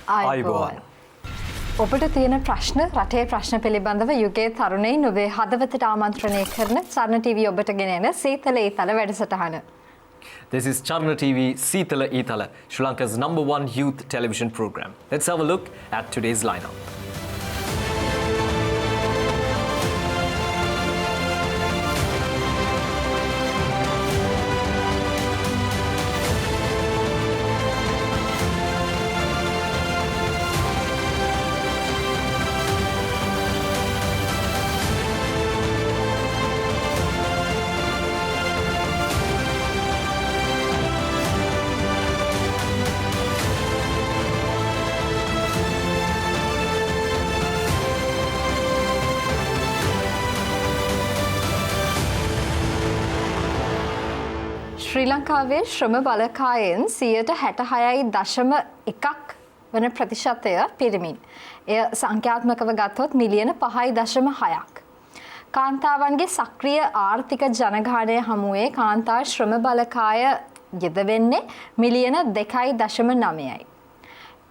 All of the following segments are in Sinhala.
ආයුබෝවන්. ඔබට තියෙන ප්‍රශ්න රටේ ප්‍රශ්න පිළිබඳව යුගයේ තරුණයින් ඔබේ හදවතට ආමන්ත්‍රණය කරන චරණ TV ඔබට ගෙනෙන සීතල ඊතල වැඩසටහන. This is Charana TV Seethala Eethala, Sri Lanka's #1 youth television program. Let's have a look at today's lineup. ශ්‍රී ලංකාවේ ශ්‍රම බලකායෙන් 66.1% වන ප්‍රතිශතය පිරිමින්. එය සංඛ්‍යාත්මකව ගත්තොත් මිලියන 5.6ක්. කාන්තාවන්ගේ සක්‍රීය ආර්ථික ජනගහනය හමුවේ කාන්තා ශ්‍රම බලකාය යෙදවෙන්නේ මිලියන 2.9යි.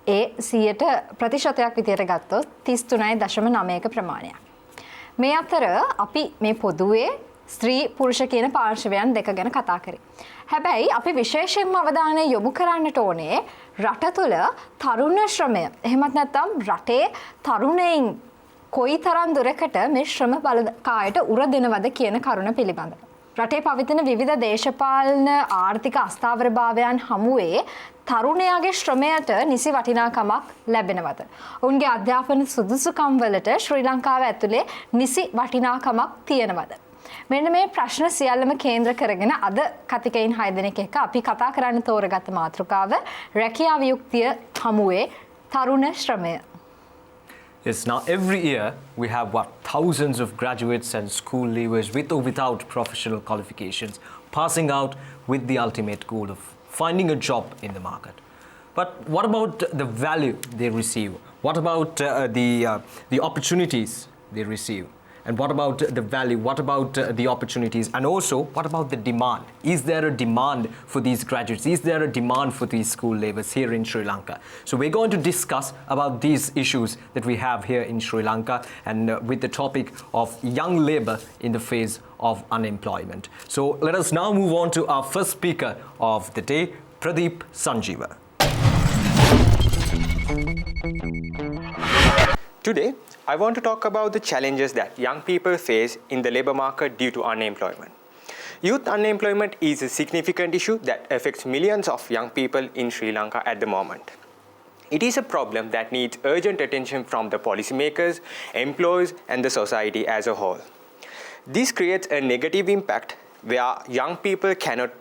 ඒ 100% විදියට ගත්තොත් 33.9ක ප්‍රමාණයක්. මේ අතර අපි මේ පොදුවේ ස්ත්‍රී පුරුෂ කියන පාර්ශවයන් දෙක ගැන කතා කරේ. හැබැයි අපි විශේෂයෙන්ම අවධානය යොමු කරන්නට ඕනේ රට තුළ තරුණ ශ්‍රමය. එහෙමත් නැත්නම් රටේ තරුණයින් කොයිතරම් දුරකට මේ ශ්‍රම බලකායට උර දෙනවද කියන කරුණ පිළිබඳව. රටේ පවතින විවිධ දේශපාලන ආර්ථික අස්ථාවරභාවයන් හමුවේ තරුණයාගේ ශ්‍රමයට නිසි වටිනාකමක් ලැබෙනවද? ඔවුන්ගේ අධ්‍යාපන සුදුසුකම් වලට ශ්‍රී ලංකාව ඇතුලේ නිසි වටිනාකමක් තියෙනවද? මෙන්න මේ ප්‍රශ්න සියල්ලම කේන්ද්‍ර කරගෙන අද කතිකයින් 6 දෙනෙක් එක්ක අපි කතා කරන්න තෝරගත්ත මාතෘකාව රැකියා වියුක්තිය හමුවේ තරුණ ශ්‍රමය. Yes, now every year we have thousands of graduates and school leavers with or without professional qualifications passing out with the ultimate goal of finding a job in the market. But what about the value they receive? What about the opportunities they receive? And what about the value? What about the opportunities? And also, what about the demand? Is there a demand for these graduates? Is there a demand for these school labours here in Sri Lanka? So we're going to discuss about these issues that we have here in Sri Lanka and with the topic of young labour in the face of unemployment. So let us now move on to our first speaker of the day, Pradeep Sanjeeva. Today, I want to talk about the challenges that young people face in the labour market due to unemployment. Youth unemployment is a significant issue that affects millions of young people in Sri Lanka at the moment. It is a problem that needs urgent attention from the policymakers, employers and the society as a whole. This creates a negative impact where young people cannot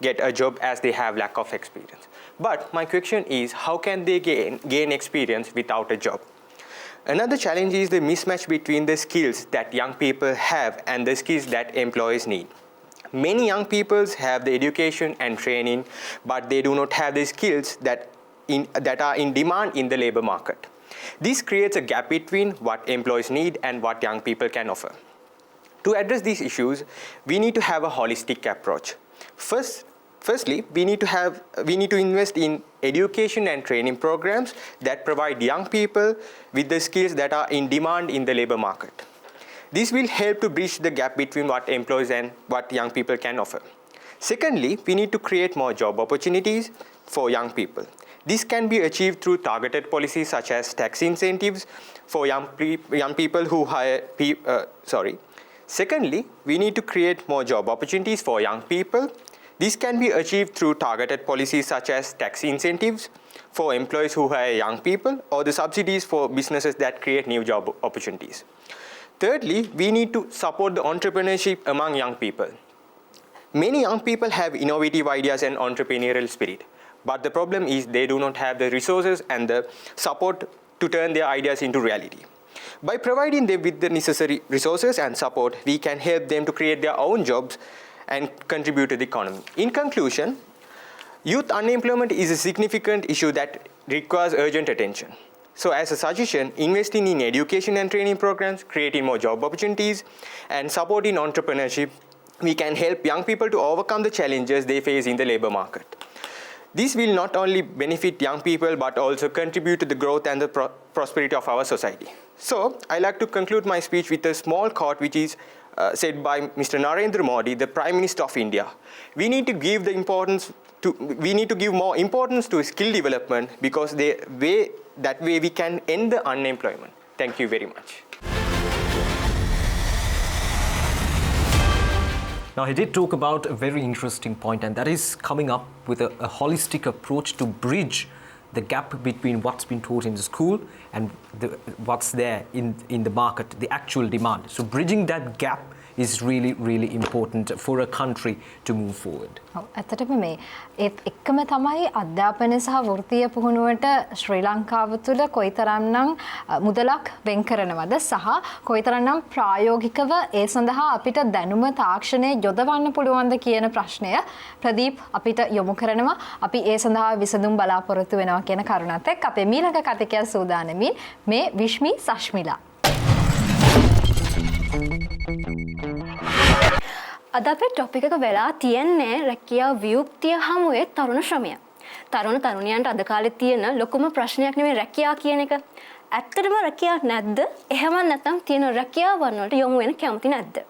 get a job as they have lack of experience. But my question is, how can they gain experience without a job? Another challenge is the mismatch between the skills that young people have and the skills that employers need. Many young people have the education and training, but they do not have the skills that are in demand in the labour market. This creates a gap between what employers need and what young people can offer. To address these issues, we need to have a holistic approach. Firstly, we need to invest in education and training programs that provide young people with the skills that are in demand in the labour market. This will help to bridge the gap between what employers and what young people can offer. Secondly, we need to create more job opportunities for young people. This can be achieved through targeted policies such as tax incentives for young people who hire. Secondly, we need to create more job opportunities for young people. This can be achieved through targeted policies such as tax incentives for employees who hire young people or the subsidies for businesses that create new job opportunities. Thirdly, we need to support the entrepreneurship among young people. Many young people have innovative ideas and entrepreneurial spirit, but the problem is they do not have the resources and the support to turn their ideas into reality. By providing them with the necessary resources and support, we can help them to create their own jobs and contribute to the economy. In conclusion, youth unemployment is a significant issue that requires urgent attention. So as a suggestion, investing in education and training programs, creating more job opportunities and supporting entrepreneurship, we can help young people to overcome the challenges they face in the labour market. This will not only benefit young people but also contribute to the growth and the prosperity of our society. So, I like to conclude my speech with a small quote which is said by Mr. Narendra Modi, the Prime Minister of India. We need to give more importance to skill development because that way we can end the unemployment. Thank you very much. Now, he did talk about a very interesting point, and that is coming up with a holistic approach to bridge the gap between what's been taught in the school and what's there in the market, the actual demand. So bridging that gap is really, really important for a country to move forward. ඇත්තටම මේ ඒත් එක්කම තමයි අධ්‍යාපනය සහ වෘත්තීය පුහුණුවට ශ්‍රී ලංකාව තුළ කොයිතරම්නම් මුදලක් වෙන් කරනවද සහ කොයිතරම්නම් ප්‍රායෝගිකව ඒ සඳහා අපිට දැනුම තාක්ෂණය යොදවන්න පුළුවන්ද කියන ප්‍රශ්නය ප්‍රදීප් අපිට යොමු කරනවා. අපි ඒ සඳහා විසඳුම් බලාපොරොත්තු වෙනවා කියන කරුණත් එක්ක අපේ මීළඟ කතිකය සූදානමින් මේ විශ්මි සශ්මිලා. අද අපේ ටොපික් එක වෙලා තියෙන්නේ රැකියා වියුක්තිය හමුවේ තරුණ ශ්‍රමය. තරුණ තරුණියන්ට අද කාලේ තියෙන ලොකුම ප්‍රශ්නයක් නෙමෙයි රැකියා කියන එක. ඇත්තටම රැකියා නැද්ද? එහෙම නැත්නම් තියෙන රැකියාවන් වලට යොමු වෙන කැමති නැද්ද?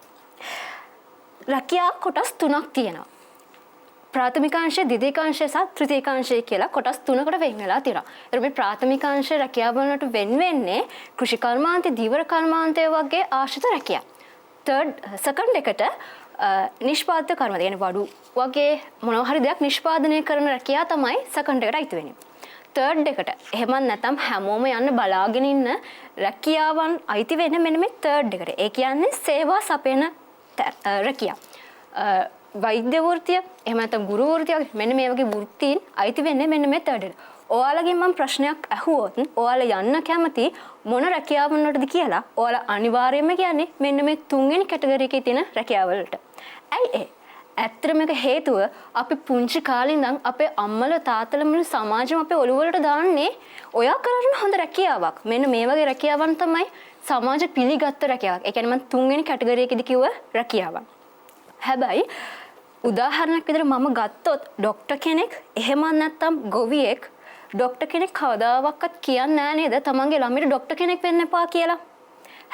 රැකියා කොටස් තුනක් තියෙනවා. ප්‍රාථමිකාංශය, ද්විතීකාංශය සහ තෘතීකාංශය කියලා කොටස් තුනකට වෙන් වෙලා තියෙනවා. ඒත් මේ ප්‍රාථමිකාංශ රැකියාවන් වලට වෙන් වෙන්නේ කෘෂි කර්මාන්තය, ධීවර කර්මාන්තය වගේ ආශ්‍රිත රැකියා. සෙකන්ඩ් එකට නිෂ්පාදිත කර්ම කියන්නේ වඩු වගේ මොනවා හරි දෙයක් නිෂ්පාදනය කරන රැකියා තමයි සෙකන්ඩ් එකට අයිති වෙන්නේ. තර්ඩ් එකට එහෙම නැත්නම් හැමෝම යන්න බලාගෙන ඉන්න රැකියාවන් අයිති වෙන්නේ මෙන්න මේ තර්ඩ් එකට. ඒ කියන්නේ සේවා සපයන රැකියා. වෛද්‍ය වෘත්තිය එහෙම නැත්නම් ගුරු වෘත්තිය මෙන්න මේ වගේ වෘත්තීන් අයිති වෙන්නේ මෙන්න මේ තර්ඩ් එකට. ඔයාලගෙන් මම ප්‍රශ්නයක් අහුවොත් ඔයාලා යන්න කැමති මොන රැකියාවන් වලටද කියලා ඔයාලා අනිවාර්යයෙන්ම කියන්නේ මෙන්න මේ තුන්වෙනි කැටගරි එකේ තියෙන රැකියාවලට. ඇයි ඒ? ඇත්තටම මේක හේතුව අපි පුංචි කාලේ ඉඳන් අපේ අම්මලා තාත්තලා මුළු සමාජෙම අපේ ඔළුව වලට දාන්නේ ඔයා කරන හොඳ රැකියාවක්. මෙන්න මේ වගේ රැකියාවන් තමයි සමාජ පිළිගත්ත රැකියාවක්. ඒ කියන්නේ මම තුන්වෙනි කැටගරි එකේදී කිව්ව රැකියාවක්. හැබැයි උදාහරණයක් විදිහට මම ගත්තොත් ડોක්ටර් කෙනෙක් එහෙම නැත්නම් ගොවියෙක් ડોක්ටර් කෙනෙක් කවදාවත් කියන්නේ නැහැ නේද තමන්ගේ ළමයට ડોක්ටර් කෙනෙක් වෙන්න එපා කියලා.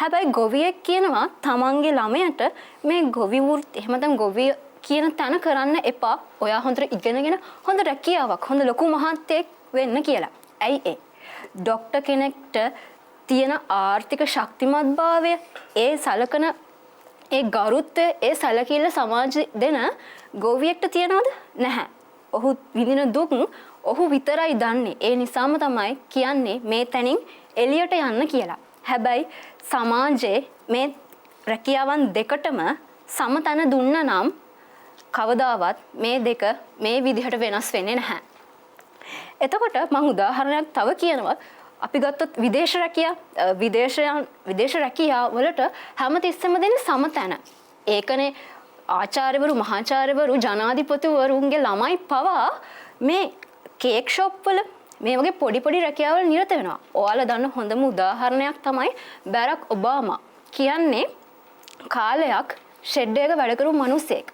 හැබැයි ගොවියෙක් කියනවා තමන්ගේ ළමයට මේ ගොවි වෘත්ති එහෙම නැත්නම් ගොවිය කියන තැන කරන්න එපා. ඔයා හොඳට ඉගෙනගෙන හොඳ රැකියාවක් හොඳ ලොකු මහත්තයෙක් වෙන්න කියලා. ඇයි ඒ? ડોක්ටර් කෙනෙක්ට තියෙන ආර්ථික ශක්තිමත්භාවය, ඒ සලකන ඒ ගරුත්වය, ඒ සැලකිල්ල සමාජ දෙන ගොවියෙක්ට තියනවද? නැහැ. ඔහු විඳින දුක් ඔහු විතරයි දන්නේ. ඒ නිසාම තමයි කියන්නේ මේ තැනින් එළියට යන්න කියලා. හැබැයි සමාජයේ මේ රැකියාවන් දෙකටම සමතන දුන්න නම් කවදාවත් මේ දෙක මේ විදිහට වෙනස් වෙන්නේ නැහැ. එතකොට මම උදාහරණයක් තව කියනවා. අපි ගත්තොත් විදේශ රැකියා, විදේශ රැකියා වලට හැමතිස්සෙම දෙන්නේ සමතන. ඒකනේ ආචාර්යවරු, මහාචාර්යවරු, ජනාධිපතිවරුන්ගේ ළමයි පවා මේ කේක් ෂොප් වල මේ වගේ පොඩි රැකියාවල නිරත වෙනවා. ඔයාලා දන්න හොඳම උදාහරණයක් තමයි බැරක් ඔබාමා. කියන්නේ කාලයක් ෂෙඩ් එකක වැඩ කරපු මිනිහෙක්.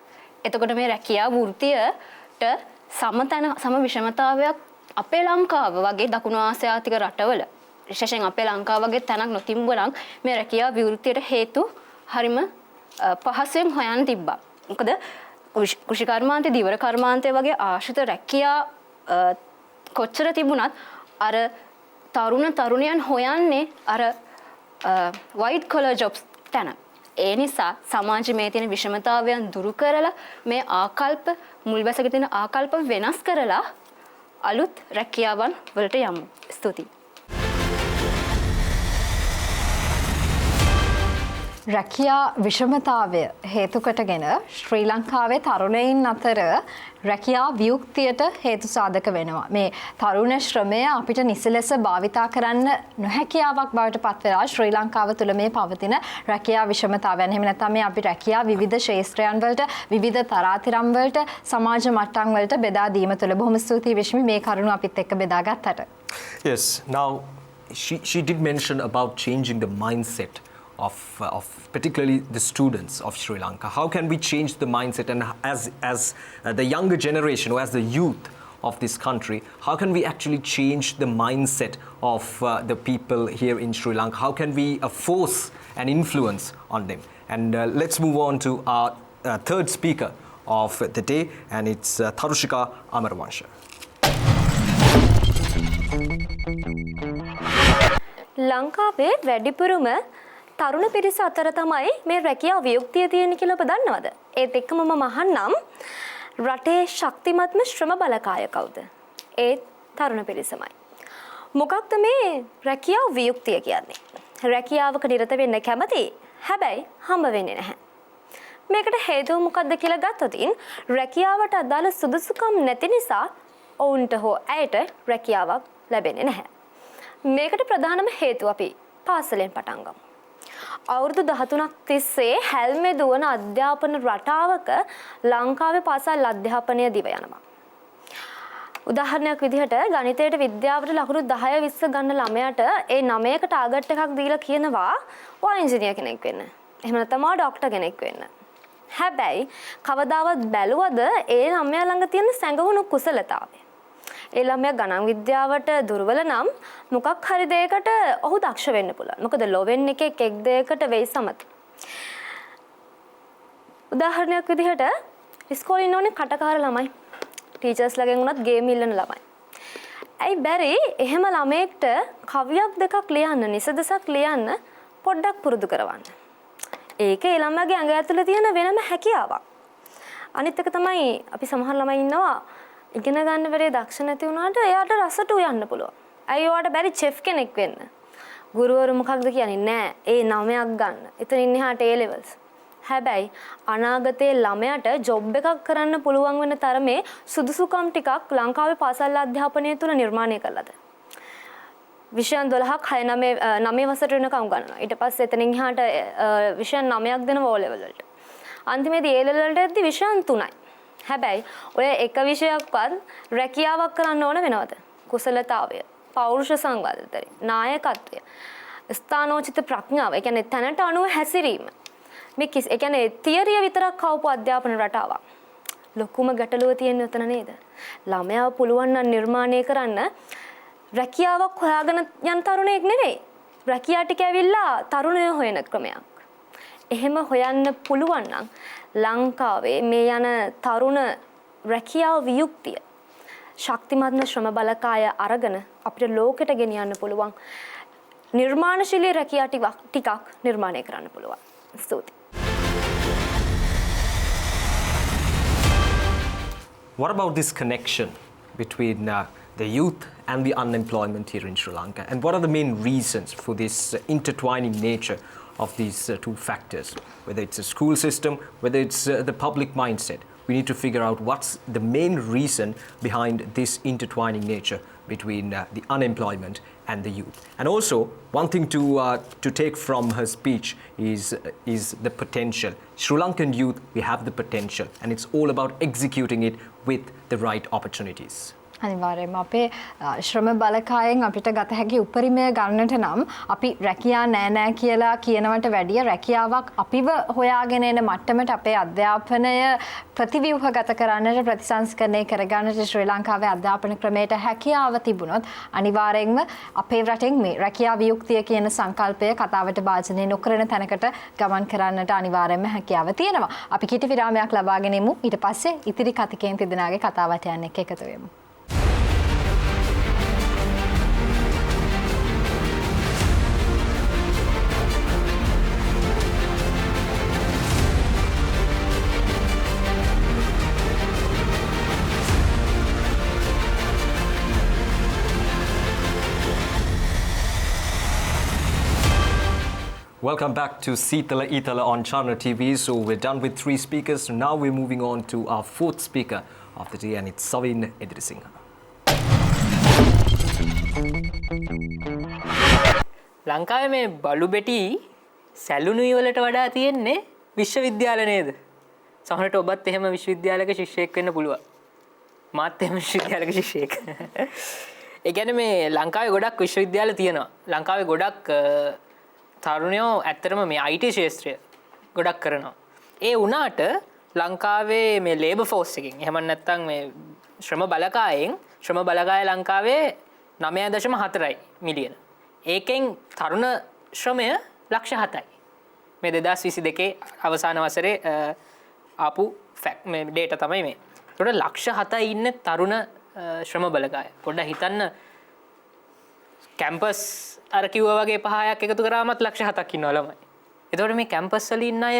එතකොට මේ රැකියා වෘත්තියට සම විෂමතාවයක් අපේ ලංකාව වගේ දකුණු ආසියාතික රටවල විශේෂයෙන් අපේ ලංකාව වගේ තැනක් නොතිබුණනම් මේ රැකියා වෘත්තියට හේතු හරිම පහසුවෙන් හොයන්න තිබ්බා. මොකද කෘෂි කර්මාන්තය, ධීවර කර්මාන්තය වගේ ආශ්‍රිත රැකියා කොච්චර තිබුණත් අර තරුණයන් හොයන්නේ අර white collar jobs තැන. ඒ නිසා සමාජයේ මේ තියෙන විෂමතාවයන් දුරු කරලා මේ ආකල්ප මුල්බැසක තියෙන ආකල්ප වෙනස් කරලා අලුත් රැකියාවන් වලට යමු. ස්තුතියි. රැකියා විෂමතාවය හේතු කොටගෙන ශ්‍රී ලංකාවේ තරුණයින් අතර රැකියා වියුක්තියට හේතු සාධක වෙනවා. මේ තරුණ ශ්‍රමය අපිට නිසි ලෙස භාවිතා කරන්න නොහැකියාවක් බවට පත් වෙලා ශ්‍රී ලංකාව තුළ මේ පවතින රැකියා විෂමතාවයන්. එහෙම නැත්නම් මේ අපි රැකියා විවිධ ක්ෂේත්‍රයන් වලට, විවිධ තරාතිරම් වලට, සමාජ මට්ටම් වලට බෙදා දීම තුළ බොහොම ස්තුතියි විශ්මි මේ කරුණ අපිත් එක්ක බෙදාගත්තට. Yes, now she did mention about changing the mindset of particularly the students of Sri Lanka. How can we change the mindset and as the younger generation or as the youth, of this country, how can we actually change the mindset of the people here in Sri Lanka? How can we force an influence on them? And let's move on to our third speaker of the day, and it's Tharushika Amaravansha. ලංකාවේ වැඩිපුරම තරුණ පිරිස අතර තමයි මේ රැකියාව වියුක්තිය තියෙන කියලා ඔබ දන්නවද? ඒත් එක්කම මම අහන්නම් රටේ ශක්තිමත්ම ශ්‍රම බලකාය කවුද? ඒ තරුණ පිරිසමයි. මොකක්ද මේ රැකියාව වියුක්තිය කියන්නේ? රැකියාවක නිරත වෙන්න කැමති, හැබැයි හම්බ වෙන්නේ නැහැ. මේකට හේතුව මොකක්ද කියලා ගත්තොත් රැකියාවට අදාළ සුදුසුකම් නැති නිසා ඔවුන්ට හෝ ඇයට රැකියාවක් ලැබෙන්නේ නැහැ. මේකට ප්‍රධානම හේතුව අපි පාසලෙන් පටන් ගමු. අවුරුදු 13ක් තිස්සේ හැල්මේ දුවන අධ්‍යාපන රටාවක ලංකාවේ පාසල් අධ්‍යාපනය දිව යනවා. උදාහරණයක් විදිහට ගණිතයට විද්‍යාවට ලකුණු 10 20 ගන්න ළමයාට ඒ 9කට ටාගට් එකක් දීලා කියනවා ඔයා ඉංජිනේර කෙනෙක් වෙන්න. එහෙම නැත්නම් ඔයා ડોක්ටර් කෙනෙක් වෙන්න. හැබැයි කවදාවත් බැලුවද ඒ ළමයා ළඟ තියෙන සැඟවුණු කුසලතාවය? ඒ ළමයා ගණන් විද්‍යාවට දුර්වල නම් මොකක් හරි දෙයකට ඔහු දක්ෂ වෙන්න පුළුවන්. මොකද ලොවෙන් එකෙක් එක් දෙයකට වෙයි සමත්. උදාහරණයක් විදිහට ඉස්කෝලේ ඉන්න ඕනේ කටකාර ළමයි. ටීචර්ස්ලාගෙන් උනත් ගේම් ඉල්ලන ළමයි. ඇයි බැරි එහෙම ළමයෙක්ට කවියක් දෙකක් ලියන්න, නිසදසක් ලියන්න පොඩ්ඩක් පුරුදු කරවන්න. ඒක ඒ ළමයාගේ ඇඟ ඇතුලේ තියෙන වෙනම හැකියාවක්. අනිත් එක තමයි අපි සමහර ළමයි ඉන්නවා ඉගෙන ගන්න වෙලේ දක්ෂ නැති වුණාට එයාට රසට උයන්න පුළුවන්. ඇයි ඔයාට බැරි චෙෆ් කෙනෙක් වෙන්න? ගුරුවරු මොකක්ද කියන්නේ? නෑ. ඒ 9ක් ගන්න. එතනින් එහාට A levels. හැබැයි අනාගතයේ ළමයාට ජොබ් එකක් කරන්න පුළුවන් වෙන තරමේ සුදුසුකම් ටිකක් ලංකාවේ පාසල් අධ්‍යාපනය තුල නිර්මාණය කළාද? විෂයන් 12ක් 9 වසරට වෙනකම් ගන්නවා. ඊට පස්සේ එතනින් එහාට විෂයන් 9ක් දෙනවා O level වලට. අන්තිමේදී A level වලට එද්දි විෂයන් 3යි. හැබැයි ඔය එක විෂයක්වත් රැකියාවක් කරන්න ඕන වෙනවද? කුසලතාවය, පෞරුෂ සංවර්ධනය, නායකත්වය, ස්ථානෝචිත ප්‍රඥාව, ඒ කියන්නේ තැනට අනුව හැසිරීම. මේ ඒ කියන්නේ තියරිය විතරක් කවපු අධ්‍යාපන රටාවක්. ලොකුම ගැටලුව තියෙන්නේ උතන නේද? ළමයාව පුළුවන් නම් නිර්මාණය කරන්න රැකියාවක් හොයාගෙන යන තරුණයෙක් නෙවෙයි. රැකියා ටික ඇවිල්ලා තරුණයෝ හොයන ක්‍රමයක්. එහෙම හොයන්න පුළුවන් නම් ලංකාවේ මේ යන තරුණ රැකියාව වියුක්තිය ශක්තිමත්ම ශ්‍රම බලකාය අරගෙන අපිට ලෝකෙට ගෙනියන්න පුළුවන් නිර්මාණශීලී රැකියා ටිකක් නිර්මාණය කරන්න පුළුවන්. ස්තුතියි. What about this connection between the youth and the unemployment here in Sri Lanka? And what are the main reasons for this intertwining nature of these two factors? Whether it's a school system, whether it's the public mindset, we need to figure out what's the main reason behind this intertwining nature between the unemployment and the youth. And also, one thing to take from her speech is the potential. Sri Lankan youth, we have the potential, and it's all about executing it with the right opportunities. අනිවාර්යයෙන්ම අපේ ශ්‍රම බලකායෙන් අපිට ගත හැකි උපරිමය ගන්නට නම් අපි රැකියා නෑ කියලා කියනවට වැඩිය රැකියාවක් අපිව හොයාගෙන එන මට්ටමට අපේ අධ්‍යාපනය ප්‍රතිව්‍යුහගත කරන්නට ප්‍රතිසංස්කරණය කරගන්නට ශ්‍රී ලංකාවේ අධ්‍යාපන ක්‍රමයට හැකියාව තිබුණොත් අනිවාර්යයෙන්ම අපේ රටෙන් මේ රැකියා වියුක්තිය කියන සංකල්පය කතාවට භාජනය නොකරන තැනකට ගමන් කරන්නට අනිවාර්යයෙන්ම හැකියාව තියෙනවා. අපි කිටි විරාමයක් ලබාගෙන ඉමු. ඊට පස්සේ ඉතිරි කතිකයන් තිදෙනාගේ කතාවට යන්න එකතු වෙමු. Welcome back to Seethala Eethala on Charana TV. So we're done with 3 speakers. So now we're moving on to our 4th speaker of the day, and it's Savin Edrisingha. ලංකාවේ මේ බලු බෙටි සැලුනුයි වලට වඩා තියෙන්නේ විශ්වවිද්‍යාල නේද? සමහරට ඔබත් එහෙම විශ්වවිද්‍යාලයක ශිෂ්‍යයෙක් වෙන්න පුළුවන්. මාත් එහෙම විශ්වවිද්‍යාලයක ශිෂ්‍යයෙක්. ඒ කියන්නේ මේ ලංකාවේ ගොඩක් විශ්වවිද්‍යාල තියෙනවා. ලංකාවේ ගොඩක් තරුණයෝ ඇත්තටම මේ IT ශාස්ත්‍රය ගොඩක් කරනවා. ඒ වුණාට ලංකාවේ මේ ලේබර් ෆෝස් එකකින් එහෙම නැත්නම් මේ ශ්‍රම බලකාය ලංකාවේ 9.4 මිලියන. ඒකෙන් තරුණ ශ්‍රමය ලක්ෂ 7යි. මේ 2022 අවසාන වසරේ ආපු ෆැක්ට් මේ ඩේටා තමයි මේ. ඒකට ලක්ෂ 7යි ඉන්නේ තරුණ ශ්‍රම බලකාය. පොඩ්ඩක් හිතන්න කැම්පස් අර කිව්වා වගේ 5ක් එකතු කරාමත් ලක්ෂ 7ක් ඉන්නවා ළමයි. එතකොට මේ කැම්පස් වල ඉන්න අය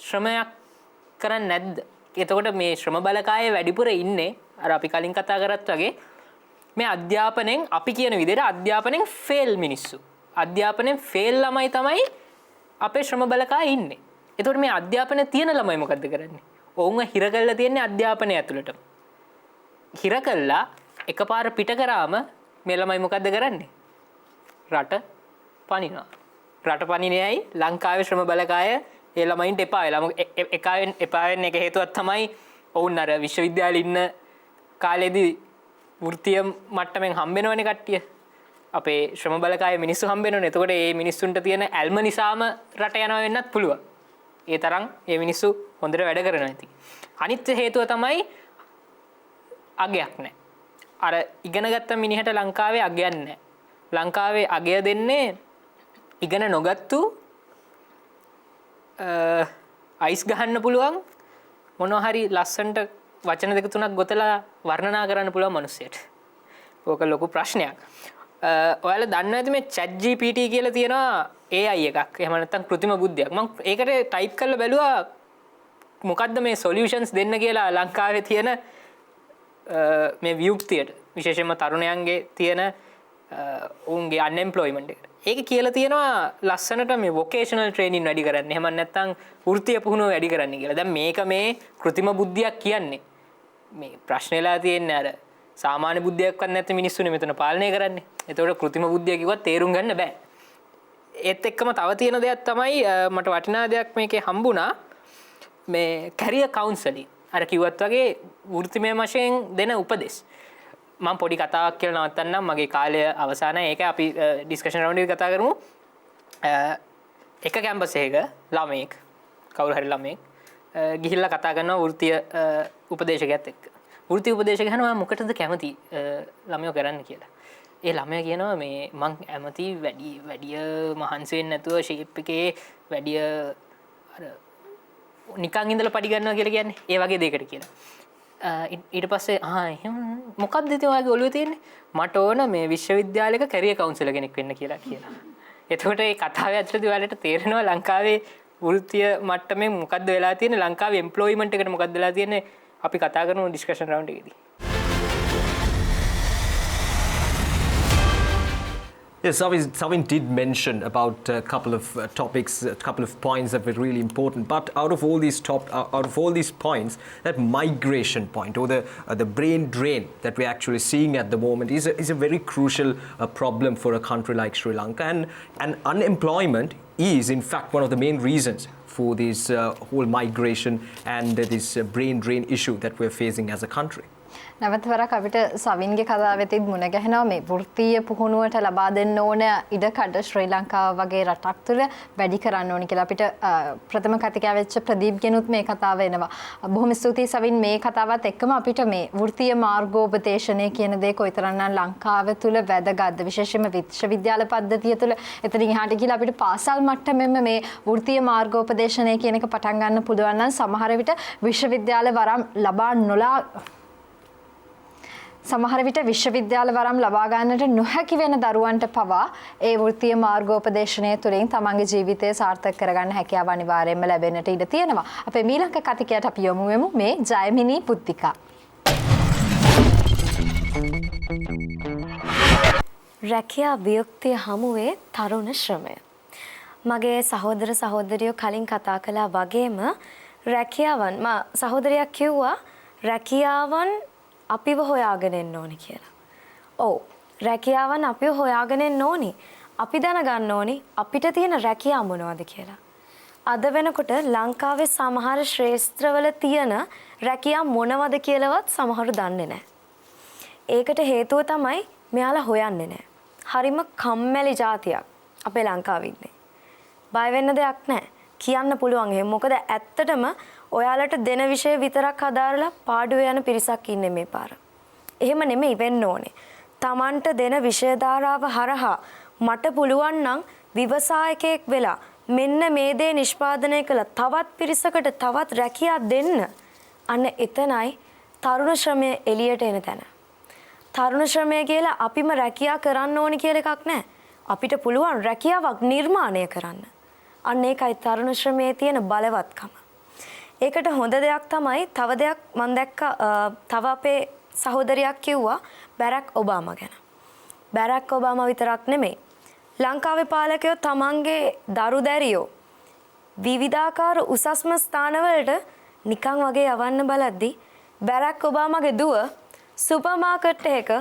ශ්‍රමයක් කරන්නේ නැද්ද? එතකොට මේ ශ්‍රම බලකායේ වැඩිපුර ඉන්නේ අර අපි කලින් කතා කරත් වගේ මේ අධ්‍යාපනයෙන් අපි කියන විදිහට අධ්‍යාපනයෙන් ෆේල් මිනිස්සු. අධ්‍යාපනයෙන් ෆේල් ළමයි තමයි අපේ ශ්‍රම බලකායේ ඉන්නේ. එතකොට මේ අධ්‍යාපනයේ තියෙන ළමයි මොකද්ද කරන්නේ? ඔවුන්ව හිර කරලා තියන්නේ අධ්‍යාපනය ඇතුළටම. හිර කළා එකපාර පිට කරාම මේ ළමයි මොකද්ද කරන්නේ? රට පනිනවා. රට පනිනේයි ලංකාවේ ශ්‍රම බලකාය ඒ ළමයින්ට එපා වෙලා. එපා වෙන එක හේතුවක් තමයි ඔවුන් අර විශ්වවිද්‍යාලේ ඉන්න කාලේදී වෘත්තීය මට්ටමින් හම්බෙනවනේ කට්ටිය. අපේ ශ්‍රම බලකායේ මිනිස්සු හම්බෙනවනේ. එතකොට මේ මිනිස්සුන්ට තියෙන ඇල්ම නිසාම රට යනවා වෙන්නත් පුළුවන්. ඒ තරම් මේ මිනිස්සු හොඳට වැඩ කරනවා ඉතින්. අනිත් හේතුව තමයි අගයක් නැහැ. අර ඉගෙන ගත්ත මිනිහට ලංකාවේ අගයක් නැහැ. ලංකාවේ අගය දෙන්නේ ඉගෙන නොගත්තු අයිස් ගහන්න පුළුවන් මොනවා හරි ලස්සනට වචන දෙක තුනක් ගොතලා වර්ණනා කරන්න පුළුවන් මිනිස්සෙට. ඕක ලොකු ප්‍රශ්නයක්. ඔයාලා දන්නවා ඇති මේ chat GPT කියලා තියෙනවා AI එකක්. එහෙම නැත්නම් කෘත්‍රිම බුද්ධියක්. මම ඒකට ටයිප් කරලා බැලුවා මොකද්ද මේ සොලියුෂන්ස් දෙන්න කියලා ලංකාවේ තියෙන මේ වියුක්තියට. විශේෂයෙන්ම තරුණයන්ගේ තියෙන උන්ගේ අන්එම්ප්ලොයිමන්ට් එක. ඒක කියලා තියෙනවා ලස්සනට මේ වොකේෂනල් ට්‍රේනින් වැඩි කරන්න. එහෙම නැත්නම් වෘත්තීය පුහුණුව වැඩි කරන්න කියලා. දැන් මේක මේ කෘත්‍රිම බුද්ධියක් කියන්නේ. මේ ප්‍රශ්නේලා තියෙන්නේ අර සාමාන්‍ය බුද්ධියක්වත් නැති මිනිස්සුනේ මෙතන පාලනය කරන්නේ. ඒතකොට කෘත්‍රිම බුද්ධිය කිව්වත් තේරුම් ගන්න බෑ. ඒත් එක්කම තව තියෙන දෙයක් තමයි මට වටිනා දෙයක් මේකේ හම්බුණා. මේ කැරියර් කවුන්සලින්. අර කිව්වත් වගේ වෘත්තිමය වශයෙන් දෙන උපදෙස්. මම පොඩි කතාවක් කියලා නවත්තන්නම්. මගේ කාලය අවසానයි. ඒක අපි ඩිස්කෂන් රවුන්ඩ් එකේ කතා කරමු. එක කැම්පස් එකක ළමයෙක් කවුරු හරි ළමයෙක් ගිහිල්ලා කතා කරනවා වෘත්තීය උපදේශකයාත් එක්ක. වෘත්තීය උපදේශකයා අහනවා මොකටද කැමති ළමයෝ කරන්න කියලා. ඒ ළමයා කියනවා මේ මං කැමති වැඩි මහන්සි වෙන්නේ නැතුව ෂේප් එකේ වැඩි අර නිකන් ඉඳලා පඩි ගන්නවා කියලා කියන්නේ. ඒ වගේ දෙයකට කියලා. ඊට පස්සේ එහෙනම් මොකක්ද ඉතින් ඔයාගේ ඔළුවේ තියෙන්නේ? මට ඕන මේ විශ්වවිද්‍යාලයක කැරියර් කවුන්සලර් කෙනෙක් වෙන්න කියලා. එතකොට මේ කතාවේ ඇතුළතදී ඔයාලට තේරෙනවා ලංකාවේ වෘත්තීය මට්ටමේ මොකද්ද වෙලා තියෙන්නේ? ලංකාවේ එම්ප්ලොයිමන්ට් එකට මොකද්ද වෙලා තියෙන්නේ? අපි කතා කරමු ඩිස්කෂන් රවුන්ඩ් එකේදී. Yes, Savin did mention about a couple of topics, a couple of points that were really important. But out of all these points, that migration point or the brain drain that we're actually seeing at the moment is a very crucial problem for a country like Sri Lanka. And unemployment is, in fact, one of the main reasons for this whole migration and this brain drain issue that we're facing as a country. නැවතවරක් අපිට සවින්ගේ කතාවෙතිත් මුණ ගැහෙනවා මේ වෘත්තීය පුහුණුවට ලබා දෙන්න ඕන ඉඩකඩ ශ්‍රී ලංකාව වගේ රටක් තුළ වැඩි කරන්න ඕනි කියලා අපිට ප්‍රථම කතිකයා වෙච්ච ප්‍රදීප් ගෙනුත් මේ කතාව එනවා. බොහොම ස්තුතියි සවින් මේ කතාවත් එක්කම අපිට මේ වෘත්තීය මාර්ගෝපදේශනය කියන දේ කොයිතරම්නම් ලංකාව තුළ වැදගත්ද විශේෂයෙන්ම විශ්වවිද්‍යාල පද්ධතිය තුළ එතනින් එහාට ගිහලා අපිට පාසල් මට්ටමෙන්ම මේ වෘත්තීය මාර්ගෝපදේශනය කියන එක පටන් ගන්න පුළුවන් නම් සමහර විට විශ්වවිද්‍යාල වරම් ලබා නොලා සමහර විට විශ්වවිද්‍යාල වරම් ලබා ගන්නට නොහැකි වෙන දරුවන්ට පවා ඒ වෘත්තීය මාර්ගෝපදේශනය තුළින් තමන්ගේ ජීවිතය සාර්ථක කරගන්න හැකියාව අනිවාර්යයෙන්ම ලැබෙන්නට ඉඩ තියෙනවා. අපේ ඊළඟ කතිකයට අපි යමු වෙමු මේ ජයමිනී පුත්තිකා. රැකියා වියුක්තිය හමුවේ තරුණ ශ්‍රමය. මගේ සහෝදර සහෝදරියෝ කලින් කතා කළා වගේම රැකියාවන් සහෝදරියක් කිව්වා රැකියාවන් අපිව හොයාගෙන එන්න ඕනි කියලා. ඔව් රැකියාවන් අපිව හොයාගෙන එන්න ඕනි. අපි දැනගන්න ඕනි අපිට තියෙන රැකියාව මොනවද කියලා. අද වෙනකොට ලංකාවේ සමහර ශ්‍රේෂ්ත්‍රවල තියෙන රැකියාව මොනවද කියලාවත් සමහරු දන්නේ නැහැ. ඒකට හේතුව තමයි මෙයාලා හොයන්නේ නැහැ. හරිම කම්මැලි જાතියක් අපේ ලංකාවේ ඉන්නේ. බය වෙන්න දෙයක් නැහැ. කියන්න පුළුවන් එහෙම. මොකද ඇත්තටම ඔයාලට දෙන විෂය විතරක් අදාරලා පාඩුවේ යන පිරිසක් ඉන්නේ මේ පාර. එහෙම නෙමෙයි වෙන්න ඕනේ. Tamanට දෙන විෂය ධාරාව හරහා මට පුළුවන් නම් විවසායකයෙක් වෙලා මෙන්න මේ දේ නිෂ්පාදනය කළ තවත් පිරිසකට තවත් රැකියාවක් දෙන්න. අන්න එතනයි තරුණ ශ්‍රමය එළියට එන තැන. තරුණ ශ්‍රමය කියලා අපිම රැකියාව කරන්න ඕනි කියලා එකක් නැහැ. අපිට පුළුවන් රැකියාවක් නිර්මාණය කරන්න. අන්න ඒකයි තරුණ ශ්‍රමයේ තියෙන බලවත්කම. ඒකට හොඳ දෙයක් තමයි තව දෙයක් මම දැක්කා තව අපේ සහෝදරියක් කිව්වා බැරක් ඔබාමා ගැන. බැරක් ඔබාමා විතරක් නෙමෙයි. ලංකාවේ පාලකයෝ තමන්ගේ දරු දැරියෝ විවිධාකාර උසස්ම ස්ථානවලට නිකන් වගේ යවන්න බලද්දි බැරක් ඔබාමාගේ දුව සුපර් මාකට් එකක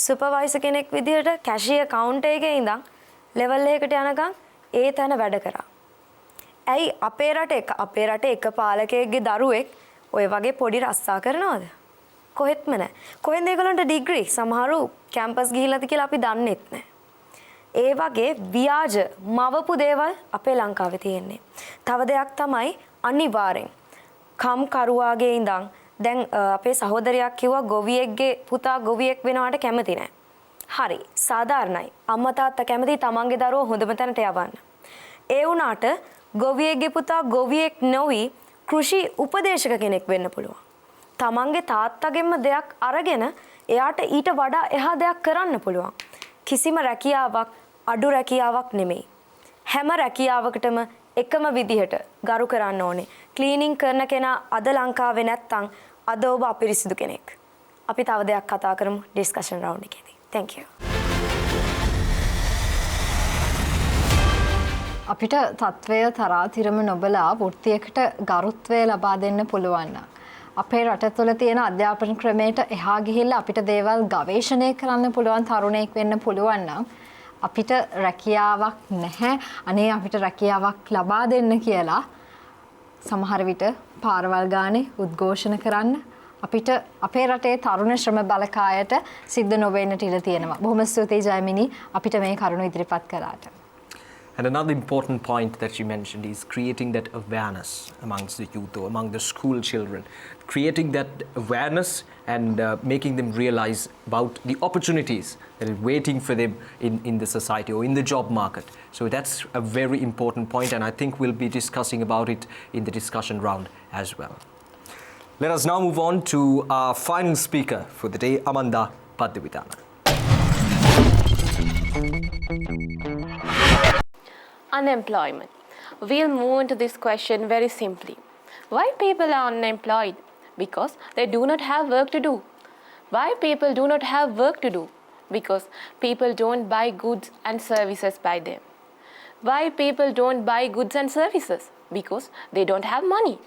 සුපර්වයිසර් කෙනෙක් විදිහට කැෂියර් කවුන්ටර් එකේ ඉඳන් ලෙවල් එකකට යනකම් ඒ තැන වැඩ කරා. ඇයි අපේ රටේ එක පාලකයෙක්ගේ දරුවෙක් ඔය වගේ පොඩි රස්සා කරනවද? කොහෙත්ම නැහැ. කොහෙන්ද ඒගොල්ලන්ට ඩිග්‍රී? සමහරු කැම්පස් ගිහිල්ලාද කියලා අපි දන්නෙත් නැහැ. ඒ වගේ ව්‍යාජ මවපු දේවල් අපේ ලංකාවේ තියෙන්නේ. තව දෙයක් තමයි අනිවාර්යෙන් කම්කරුවාගේ ඉඳන් දැන් අපේ සහෝදරයක් කිව්වා ගොවියෙක්ගේ පුතා ගොවියෙක් වෙනවට කැමති නැහැ. හරි සාධාරණයි. අම්මා තාත්තා කැමති තමන්ගේ දරුවෝ හොඳම තැනට යවන්න. ඒ වුණාට ගොවියෙක්ගේ පුතා ගොවියෙක් නොවි කෘෂි උපදේශක කෙනෙක් වෙන්න පුළුවන්. තමන්ගේ තාත්තගෙන්ම දෙයක් අරගෙන එයාට ඊට වඩා එහා දෙයක් කරන්න පුළුවන්. කිසිම රැකියාවක් අඩු රැකියාවක් නෙමෙයි. හැම රැකියාවකටම එකම විදිහට ගරු කරන්න ඕනේ. ක්ලීනින් කරන කෙනා අද ලංකාවේ නැත්තම් අද ඔබ අපිරිසිදු කෙනෙක්. අපි තව දෙයක් කතා කරමු ඩිස්කෂන් රවුන්ඩ් එකේදී. Thank you. අපිට තත්වය තරාතිරම නොබලා වෘත්තියකට ගරුත්වය ලබා දෙන්න පුළුවන් නම් අපේ රට තුළ තියෙන අධ්‍යාපන ක්‍රමයට එහා ගිහිල්ලා අපිට දේවල් ගවේෂණය කරන්න පුළුවන් තරුණයෙක් වෙන්න පුළුවන් නම් අපිට රැකියාවක් නැහැ. අනේ අපිට රැකියාවක් ලබා දෙන්න කියලා සමහර විට පාරවල් ගානේ උද්ඝෝෂණ කරන්න අපිට අපේ රටේ තරුණ ශ්‍රම බලකායට සිද්ධ නොවෙන්නට ඉඩ තියෙනවා. බොහොම ස්තුතියි ජයමිනි අපිට මේ කරුණ ඉදිරිපත් කළාට. And another important point that you mentioned is creating that awareness amongst the youth or among the school children. Creating that awareness and making them realize about the opportunities that are waiting for them in the society or in the job market. So that's a very important point, and I think we'll be discussing about it in the discussion round as well. Let us now move on to our final speaker for the day, Amanda Padivitana. Unemployment. We'll move into this question very simply. Why people are unemployed? Because they do not have work to do. Why people do not have work to do? Because people don't buy goods and services by them. Why people don't buy goods and services? Because they don't have money.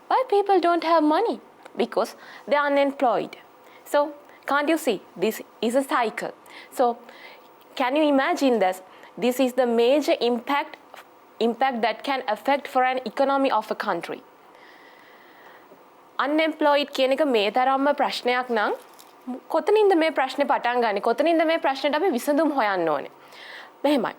Why people don't have money? Because they are unemployed. So can't you see? This is a cycle. So can you imagine this? This is the major impact that can affect for an economy of a country. Unemployed කියන එක මේ තරම්ම ප්‍රශ්නයක් නම් කොතනින්ද මේ ප්‍රශ්නේ පටන් ගන්නේ? කොතනින්ද මේ ප්‍රශ්නෙට අපි විසඳුම් හොයන්න ඕනේ? මෙහෙමයි.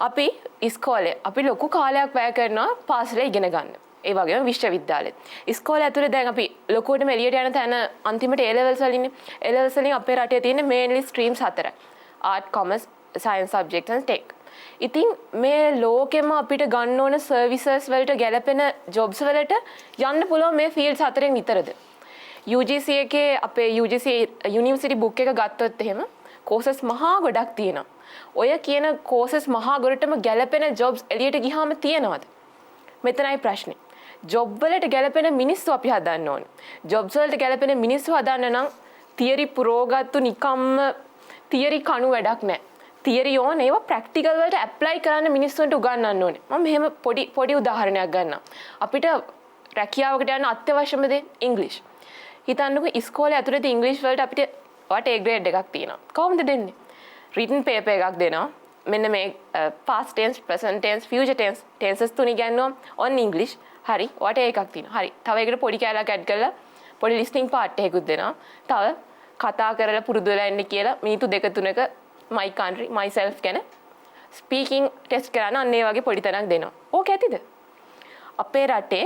අපි ඉස්කෝලේ අපි ලොකු කාලයක් වැය කරනවා පාසලේ ඉගෙන ගන්න. ඒ වගේම විශ්වවිද්‍යාලෙත්. ඉස්කෝලේ ඇතුලේ දැන් අපි ලොකුවටම එළියට යන තැන අන්තිමට A levels වලින් A levels වලින් අපේ රටේ තියෙන mainly streams 4. Art, Commerce, Science subjects and Tech. ඉතින් මේ ලෝකෙම අපිට ගන්න ඕන සර්විසස් වලට ගැලපෙන ජොබ්ස් වලට යන්න පුළුවන් මේ ෆීල්ඩ්ස් 4න් විතරද? UGC එකේ අපේ UGC යුනිවර්සිටි බුක් එක ගත්තොත් එහෙම කෝසස් මහා ගොඩක් තියෙනවා. ඔය කියන කෝසස් මහා ගොඩටම ගැලපෙන ජොබ්ස් එළියට ගියාම තියෙනවද? මෙතනයි ප්‍රශ්නේ. ජොබ් වලට ගැලපෙන මිනිස්සු අපි හදන්න ඕනේ. ජොබ්ස් වලට ගැලපෙන මිනිස්සු හදන්න නම් තියරි පුරෝගත්තු නිකම්ම තියරි කණු වැඩක් නැහැ. තියරි ඕන ඒවා ප්‍රැක්ටිකල් වලට ඇප්ලයි කරන්න මිනිස්සුන්ට උගන්වන්න ඕනේ. මම මෙහෙම පොඩි උදාහරණයක් ගන්නම්. අපිට රැකියාවකට යන අත්‍යවශ්‍යම දේ ඉංග්‍රීසි. හිතන්නකෝ ඉස්කෝලේ ඇතුළත ඉංග්‍රීසි වලට අපිට වට A grade එකක් තියෙනවා. කොහොමද දෙන්නේ? written paper එකක් දෙනවා. මෙන්න මේ past tense, present tense, future tense tenses තුන ඉගෙනනවා on English. හරි. වට A එකක් තියෙනවා. හරි. තව එකකට පොඩි කැලක් ඇඩ් කරලා පොඩි listening part එකකුත් දෙනවා. තව කතා කරලා පුරුදු වෙලා ඉන්න කියලා මිනිත්තු 2-3ක my country, myself ගැන ස්පීකින් ටෙස්ට් කරන්න අන්න ඒ වගේ පොඩි තැනක් දෙනවා. ඕක ඇතිද? අපේ රටේ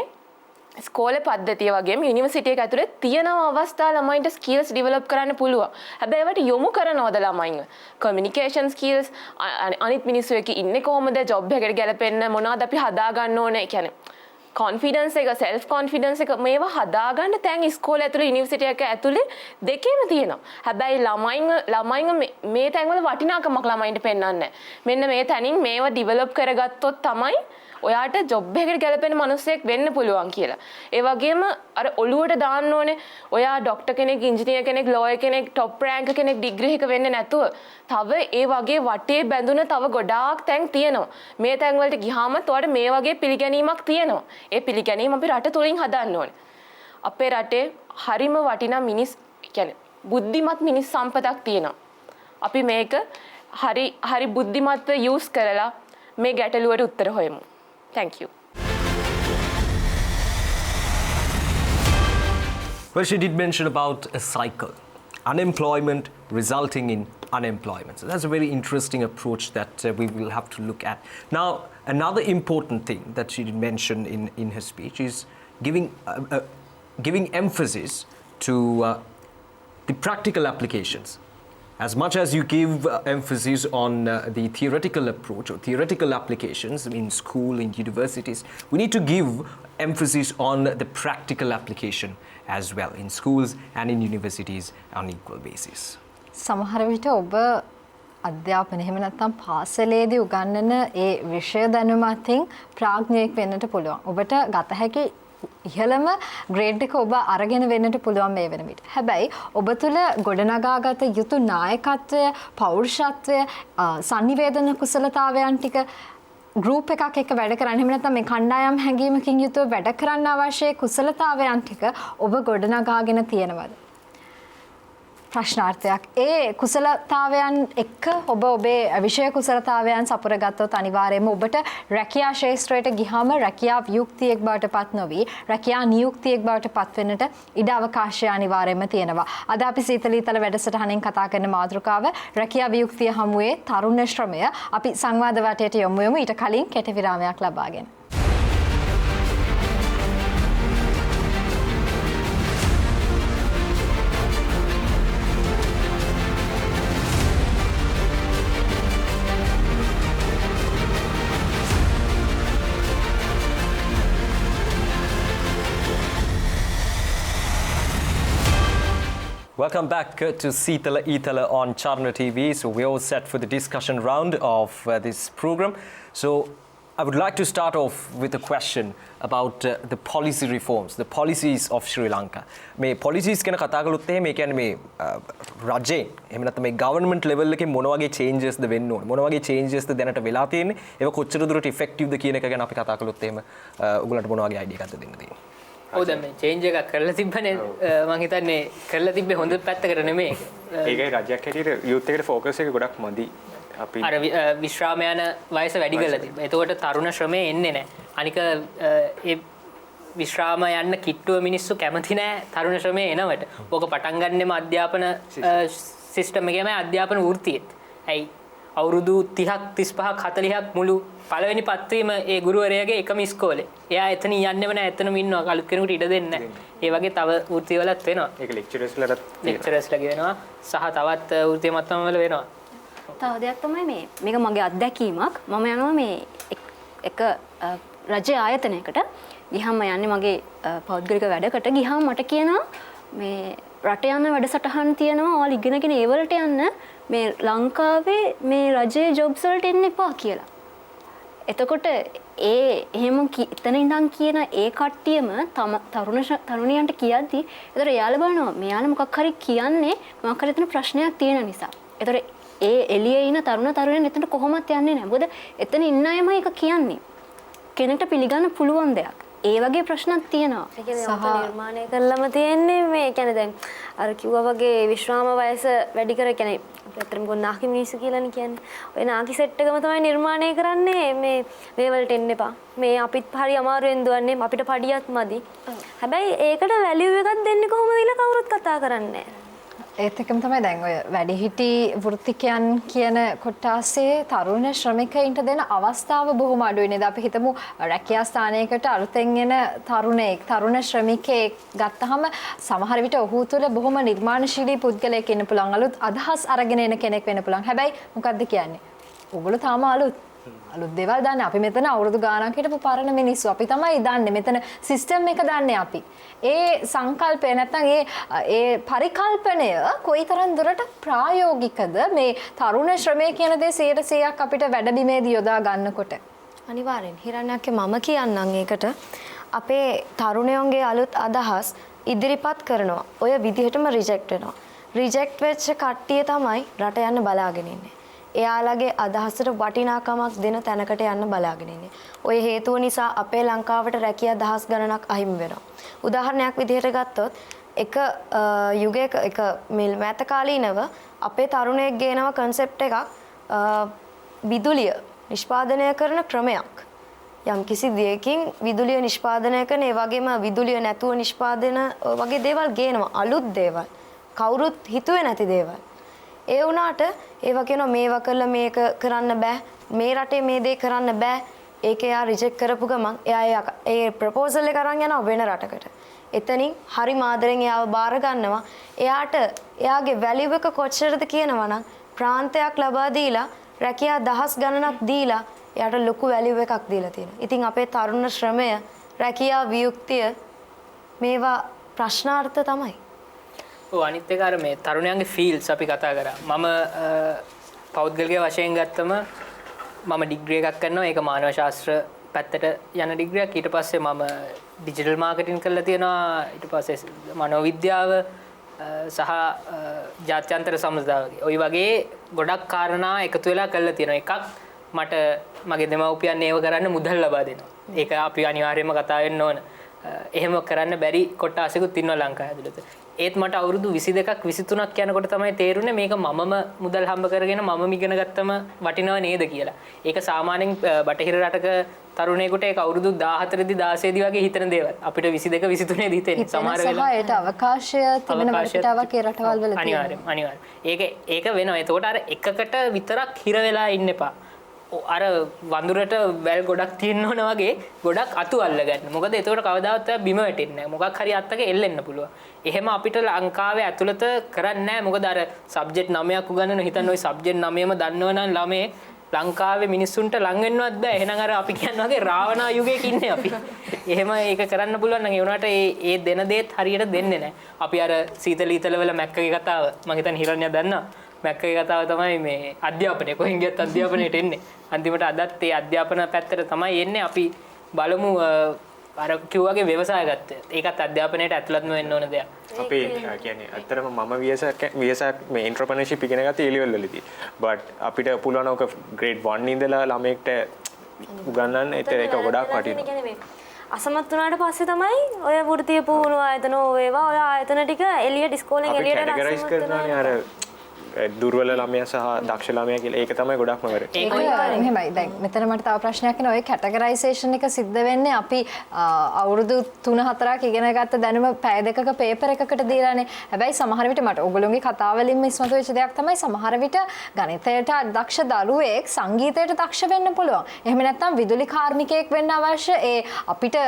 ස්කෝලේ පද්ධතිය වගේම යුනිවර්සිටි එක ඇතුලේ තියෙන අවස්ථා ළමයින්ට ස්කිල්ස් ඩෙවලොප් කරන්න පුළුවන්. හැබැයි ඒවට යොමු කරනවද ළමයින්ව? කමියුනිකේෂන් ස්කිල්ස් අනිත් මිනිස්සු එක්ක ඉන්නේ කොහොමද? ජොබ් එකට ගැලපෙන්න මොනවද අපි හදා ගන්න ඕනේ? කියන්නේ කොන්ෆිඩන්ස් එක, සෙල්ෆ් කොන්ෆිඩන්ස් එක මේවා හදාගන්න තැන් ඉස්කෝලේ ඇතුලේ යුනිවර්සිටි එක ඇතුලේ දෙකේම තියෙනවා. හැබැයි ළමයින්ව මේ තැන්වල වටිනාකමක් ළමයින්ට පෙන්වන්නේ නැහැ. මෙන්න මේ තැනින් මේවා ඩෙවලොප් කරගත්තොත් තමයි ඔයාට ජොබ් එකකට ගැලපෙන මිනිස්සෙක් වෙන්න පුළුවන් කියලා. ඒ වගේම අර ඔළුවට දාන්න ඕනේ ඔයා ડોක්ටර් කෙනෙක්, ඉංජිනේර් කෙනෙක්, ලෝයර් කෙනෙක්, টොප් රෑන්ක් කෙනෙක් ඩිග්‍රී එක වෙන්නේ නැතුව තව ඒ වගේ වටේ බැඳුන තව ගොඩාක් තැන් තියෙනවා. මේ තැන් වලට ගියාම ඔයාට මේ වගේ පිළිගැනීමක් තියෙනවා. ඒ පිළිගැනීම අපි රට තුලින් හදන්න ඕනේ. අපේ රටේ හරිම වටිනා කියන්නේ බුද්ධිමත් මිනිස් සම්පතක් තියෙනවා. අපි මේක හරි බුද්ධිමත්ව යූස් කරලා මේ ගැටලුවට උත්තර හොයමු. Thank you. Well, she did mention about a cycle. Unemployment resulting in unemployment. So that's a very interesting approach that we will have to look at. Now, another important thing that she did mention in her speech is giving emphasis to the practical applications. As much as you give emphasis on the theoretical approach or theoretical applications in school, in universities, we need to give emphasis on the practical application as well in schools and in universities on equal basis. සමහර විට ඔබ අධ්‍යාපනය එහෙම නැත්නම් පාසලේදී උගන්වන ඒ විෂය දැනුම අතින් ප්‍රඥාවක් වෙන්නට පුළුවන්. ඔබට ගත හැකි ඉහළම ග්‍රේඩ් එක ඔබ අරගෙන වෙන්නට පුළුවන් මේ වෙන විට. හැබැයි ඔබ තුළ ගොඩනගාගත යුතු නායකත්වය, පෞරුෂත්වය, සංනිවේදන කුසලතාවයන් ටික ගෲප් එකක් එක්ක වැඩ කරන්න එහෙම නැත්නම් මේ කණ්ඩායම් හැඟීමකින් යුතුව වැඩ කරන්න අවශ්‍ය කුසලතාවයන් ටික ඔබ ගොඩනගාගෙන තියෙනවද? ප්‍රශ්නාර්ථයක්. ඒ කුසලතාවයන් එක්ක ඔබ ඔබේ විෂය කුසලතාවයන් සපුරගත්තොත් අනිවාර්යයෙන්ම ඔබට රැකියා ශාස්ත්‍රයට ගියාම රැකියා වියුක්තියක් බවට පත් නොවි රැකියා නියුක්තියක් බවට පත් වෙන්නට ඉඩ අවකාශය අනිවාර්යයෙන්ම තියෙනවා. අද අපි සීතල ඊතල වැඩසටහනෙන් කතා කරන මාතෘකාව රැකියා වියුක්තිය හමුවේ තරුණ ශ්‍රමය. අපි සංවාද වටයට යොමු වෙමු ඊට කලින් කෙටි විරාමයක් ලබාගෙන. Welcome back to Seethala Eethala on Charana TV. So we're all set for the discussion round of this program. So I would like to start off with a question about the policy reforms, the policies of Sri Lanka. මේ policies ගැන කතා කළොත් එහෙම ඒ කියන්නේ මේ රජේ එහෙම නැත්නම් මේ government level එකේ මොන වගේ changes ද වෙන්න ඕනේ මොන වගේ changes ද දැනට වෙලා තියෙන්නේ ඒක කොච්චර දුරට effective ද කියන එක ගැන අපි කතා කළොත් එහෙම ඔයගොල්ලන්ට මොන වගේ idea එකක්ද දෙන්න තියෙන්නේ? ඔව් දැන් මේ චේන්ජ් එකක් කරලා තිබ්බනේ මම හිතන්නේ කරලා තිබ්බේ හොඳ පැත්තකට නෙමෙයි. ඒකයි රජයක් හැටියට යූත් එකට ફોකස් එක ගොඩක් මදි. අපි අර විශ්‍රාම යන වයස වැඩි කරලා තිබ්බා. එතකොට තරුණ ශ්‍රමයේ එන්නේ නැහැ. අනික ඒ විශ්‍රාම යන්න කිට්ටුව මිනිස්සු කැමති නැහැ තරුණ ශ්‍රමයේ එනවට. ඕක පටන් ගන්නෙම අධ්‍යාපන සිස්ටම් එකේම අධ්‍යාපන වෘත්තියෙත්. ඇයි අවුරුදු 30ක් 35ක් 40ක් මුළු පළවෙනි පත්වීම ඒ ගුරුවරයාගේ එකම ඉස්කෝලේ. එයා එතන යන්නෙම නැහැ එතනම ඉන්නවා අලුත් කෙනෙකුට ඉඩ දෙන්නේ නැහැ. ඒ වගේ තව වෘත්තිවලත් වෙනවා. ඒක ලෙක්චරර්ස්ලගේ වෙනවා සහ තවත් වෘත්ති මට්ටම් වල වෙනවා. තව දෙයක් තමයි මේක මගේ අත්දැකීමක්. මම යනවා මේ එක රජ ආයතනයකට ගියාම යන්නේ මගේ පෞද්ගලික වැඩකට ගියාම මට කියනවා මේ රට යන වැඩසටහන් තියෙනවා ඔයාලා ඉගෙනගෙන ඒ වලට යන්න මේ ලංකාවේ මේ රජයේ ජොබ්ස් වලට එන්න එපා කියලා. එතකොට එහෙම එතන ඉඳන් කියන ඒ කට්ටියම තරුණියන්ට කියද්දි ඒතර යාළුවා බලනවා මෙයාලා මොකක් හරි කියන්නේ මොකක් හරි එතන ප්‍රශ්නයක් තියෙන නිසා. ඒතර ඒ එළියේ ඉන තරුණයන් එතනට කොහොමත් යන්නේ නැහැ. මොකද එතන ඉන්න අයම ඒක කියන්නේ. කෙනෙක්ට පිළිගන්න පුළුවන් දෙයක්. ඒ වගේ ප්‍රශ්නක් තියෙනවා. ඒ කියන්නේ ඔක නිර්මාණය කළාම තියෙන්නේ මේ කියන්නේ දැන් අර කිව්වා වගේ විශ්‍රාම වයස වැඩි කර කියන්නේ ඇත්තටම ගොනාකි මිනිස්සු කියලානේ කියන්නේ. ඔය නාකි සෙට් එකම තමයි නිර්මාණය කරන්නේ මේ වලට එන්න එපා. මේ අපිත් හරි අමාරුවෙන් දුවන්නේ අපිට පඩියක් මදි. හැබැයි ඒකට වැලියු එකක් දෙන්නේ කොහොමද කියලා කවුරුත් කතා කරන්නේ නැහැ. ඒත් එක්කම තමයි දැන් ඔය වැඩිහිටි වෘත්තිකයන් කියන කොටාසේ තරුණ ශ්‍රමිකයින්ට දෙන අවස්ථාව බොහොම අඩුයි නේද? අපි හිතමු රැකියා ස්ථානයකට අලුතෙන් එන තරුණ ශ්‍රමිකයෙක් ගත්තහම සමහර විට ඔහු තුළ බොහොම නිර්මාණශීලී පුද්ගලයෙක් ඉන්න පුළුවන්. අලුත් අදහස් අරගෙන එන කෙනෙක් වෙන්න පුළුවන්. හැබැයි මොකද්ද කියන්නේ? ඔයගොල්ලෝ තාම අලුත් දේවල් දන්නේ. අපි මෙතන අවුරුදු ගාණක් හිටපු පරණ මිනිස්සු. අපි තමයි දන්නේ. මෙතන සිස්ටම් එක දන්නේ අපි. ඒ සංකල්පය නැත්නම් ඒ පරිකල්පනය කොයිතරම් දුරට ප්‍රායෝගිකද මේ තරුණ ශ්‍රමය කියන දේ 100%ක් අපිට වැඩබිමේදී යොදා ගන්නකොට? අනිවාර්යෙන් හිරණ්‍යක්ගේ මම කියන්නම් ඒකට අපේ තරුණයන්ගේ අලුත් අදහස් ඉදිරිපත් කරනවා. ඔය විදිහටම රිජෙක්ට් වෙනවා. රිජෙක්ට් වෙච්ච කට්ටිය තමයි රට යන්න බලාගෙන ඉන්නේ. එයාලගේ අදහසට වටිනාකමක් දෙන තැනකට යන්න බලාගෙන ඉන්නේ. ඔය හේතුව නිසා අපේ ලංකාවට රැකියා දහස් ගණනක් අහිමි වෙනවා. උදාහරණයක් විදිහට ගත්තොත් එක යුගයක එක මෑත කාලීනව අපේ තරුණයෙක් ගේනව concept එකක් විදුලිය නිෂ්පාදනය කරන ක්‍රමයක්. යම් කිසි දෙයකින් විදුලිය නිෂ්පාදනය කරන ඒ වගේම විදුලිය නැතුව නිෂ්පාදන වගේ දේවල් ගේනවා. අලුත් දේවල්. කවුරුත් හිතුවේ නැති දේවල්. ඒ වුණාට ඒවා කියනවා මේවා කළා මේක කරන්න බෑ. මේ රටේ මේ දේ කරන්න බෑ. ඒක එයා රිජෙක්ට් කරපු ගමන් එයා ඒ ප්‍රොපෝසල් එක අරන් යනවා වෙන රටකට. එතනින් හරි මාදරෙන් එයාව බාර ගන්නවා. එයාට එයාගේ වැලියු එක කොච්චරද කියනවා නම් ප්‍රාන්තයක් ලබා දීලා රැකියා දහස් ගණනක් දීලා එයාට ලොකු වැලියු එකක් දීලා තියෙනවා. ඉතින් අපේ තරුණ ශ්‍රමය රැකියා වියුක්තිය මේවා ප්‍රශ්නාර්ථ තමයි. ඔව් අනිත් එක අර මේ තරුණයන්ගේ ෆීල්ස් අපි කතා කරා. මම පෞද්ගලික වශයෙන් ගත්තම මම ඩිග්‍රී එකක් කරනවා. ඒක මානව ශාස්ත්‍ර පැත්තට යන ඩිග්‍රියක්. ඊට පස්සේ මම ඩිජිටල් මාකටිං කරලා තියෙනවා. ඊට පස්සේ මනෝවිද්‍යාව සහ ජාත්‍යන්තර සම්බන්ධතාව. ওই වගේ ගොඩක් කාරණා එකතු වෙලා කරලා තියෙනවා. එකක් මට මගේ දෙමව්පියන් ඒව කරන්න මුදල් ලබා දෙනවා. ඒක අපි අනිවාර්යයෙන්ම කතා වෙන්න ඕන. එහෙම කරන්න බැරි කොටාසෙකුත් ඉන්නවා ලංකාව ඇතුළත. ඒත් මට අවුරුදු 22ක් 23ක් යනකොට තමයි තේරුනේ මේක මමම මුදල් හම්බ කරගෙන මමම ඉගෙන ගත්තම වටිනව නේද කියලා. ඒක සාමාන්‍යයෙන් බටහිර රටක තරුණයෙකුට ඒක අවුරුදු 14 දී 16 දී වගේ හිතන දේවල්. අපිට 22 23 දී හිතෙන්නේ. සමහර වෙලාවට ඒට අවකාශය තිබෙන වටපිටාවක් ඒ රටවල් වල අනිවාර්යයෙන්. ඒක වෙනවා. ඒතකොට අර එකකට විතරක් හිර වෙලා ඉන්න එපා. අර වඳුරට වැල් ගොඩක් තියෙන්න ඕන වගේ ගොඩක් අතු අල්ලගන්න. මොකද එතකොට කවදාවත් බිම වැටෙන්නේ නැහැ. මොකක් හරි අත්තක එල්ලෙන්න පුළුවන්. එහෙම අපිට ලංකාවේ ඇතුළත කරන්නේ නැහැ. මොකද අර සබ්ජෙක්ට් 9ක් උගන්වන හිතන්න ওই සබ්ජෙක්ට් 9ම දන්නවනම් ළමේ ලංකාවේ මිනිස්සුන්ට ලං වෙන්නවත් බෑ. එහෙනම් අර අපි කියන වගේ රාවණා යුගයක ඉන්නේ අපි. එහෙම ඒක කරන්න පුළුවන් නම් ඒ වුණාට ඒ දෙන දේත් හරියට දෙන්නේ නැහැ. අපි අර සීතල ඊතල වල මැක්කගේ කතාව මම හිතන්නේ හිරණ්‍ය දන්නවා. මැක්කගේ කතාව තමයි මේ අධ්‍යාපනය. කොහෙන් ගියත් අධ්‍යාපනයට එන්නේ. අන්තිමට අදත් ඒ අධ්‍යාපන පැත්තට තමයි එන්නේ. අපි බලමු අර කිව්වාගේ ව්‍යවසාය ගත්තා. ඒකත් අධ්‍යාපනයට ඇතුළත්ම වෙන්න ඕන දෙයක්. අපි කියන්නේ ඇත්තටම මම ව්‍යවසාය මේ එන්ටර්ප්‍රෙනර්ෂිප් ඉගෙන ගත්තේ A level වලදී. but අපිට පුළුවන් ඔක grade 1 ඉඳලා ළමයෙක්ට උගන්වන්න ඒක ගොඩාක් වටිනවා. අසමත් වුණාට පස්සේ තමයි ඔය වෘත්තීය පුහුණුව ආයතන ඒවා ඔය ආයතන ටික එළියට ඉස්කෝලෙන් එළියට කැටගරයිස් කරනවානේ අර දුර්වල ළමයා සහ දක්ෂ ළමයා කියලා. ඒක තමයි ගොඩක්ම වැරදි. ඒක එහෙමයි. දැන් මෙතන මට තව ප්‍රශ්නයක් එනවා. ඔය කැටගරයිසේෂන් එක සිද්ධ වෙන්නේ අපි අවුරුදු 3-4ක් ඉගෙන ගත්ත දැනුම පැය දෙකක පේපර් එකකට දීලානේ. හැබැයි සමහර විට මට ඔයගොල්ලෝගේ කතාව වලින්ම ඉස්මතු වෙච්ච දෙයක් තමයි සමහර විට ගණිතයට දක්ෂ දරුවෙක් සංගීතයට දක්ෂ වෙන්න පුළුවන්. එහෙම නැත්නම් විදුලි කාර්මිකයෙක් වෙන්න අවශ්‍ය ඒ අපිට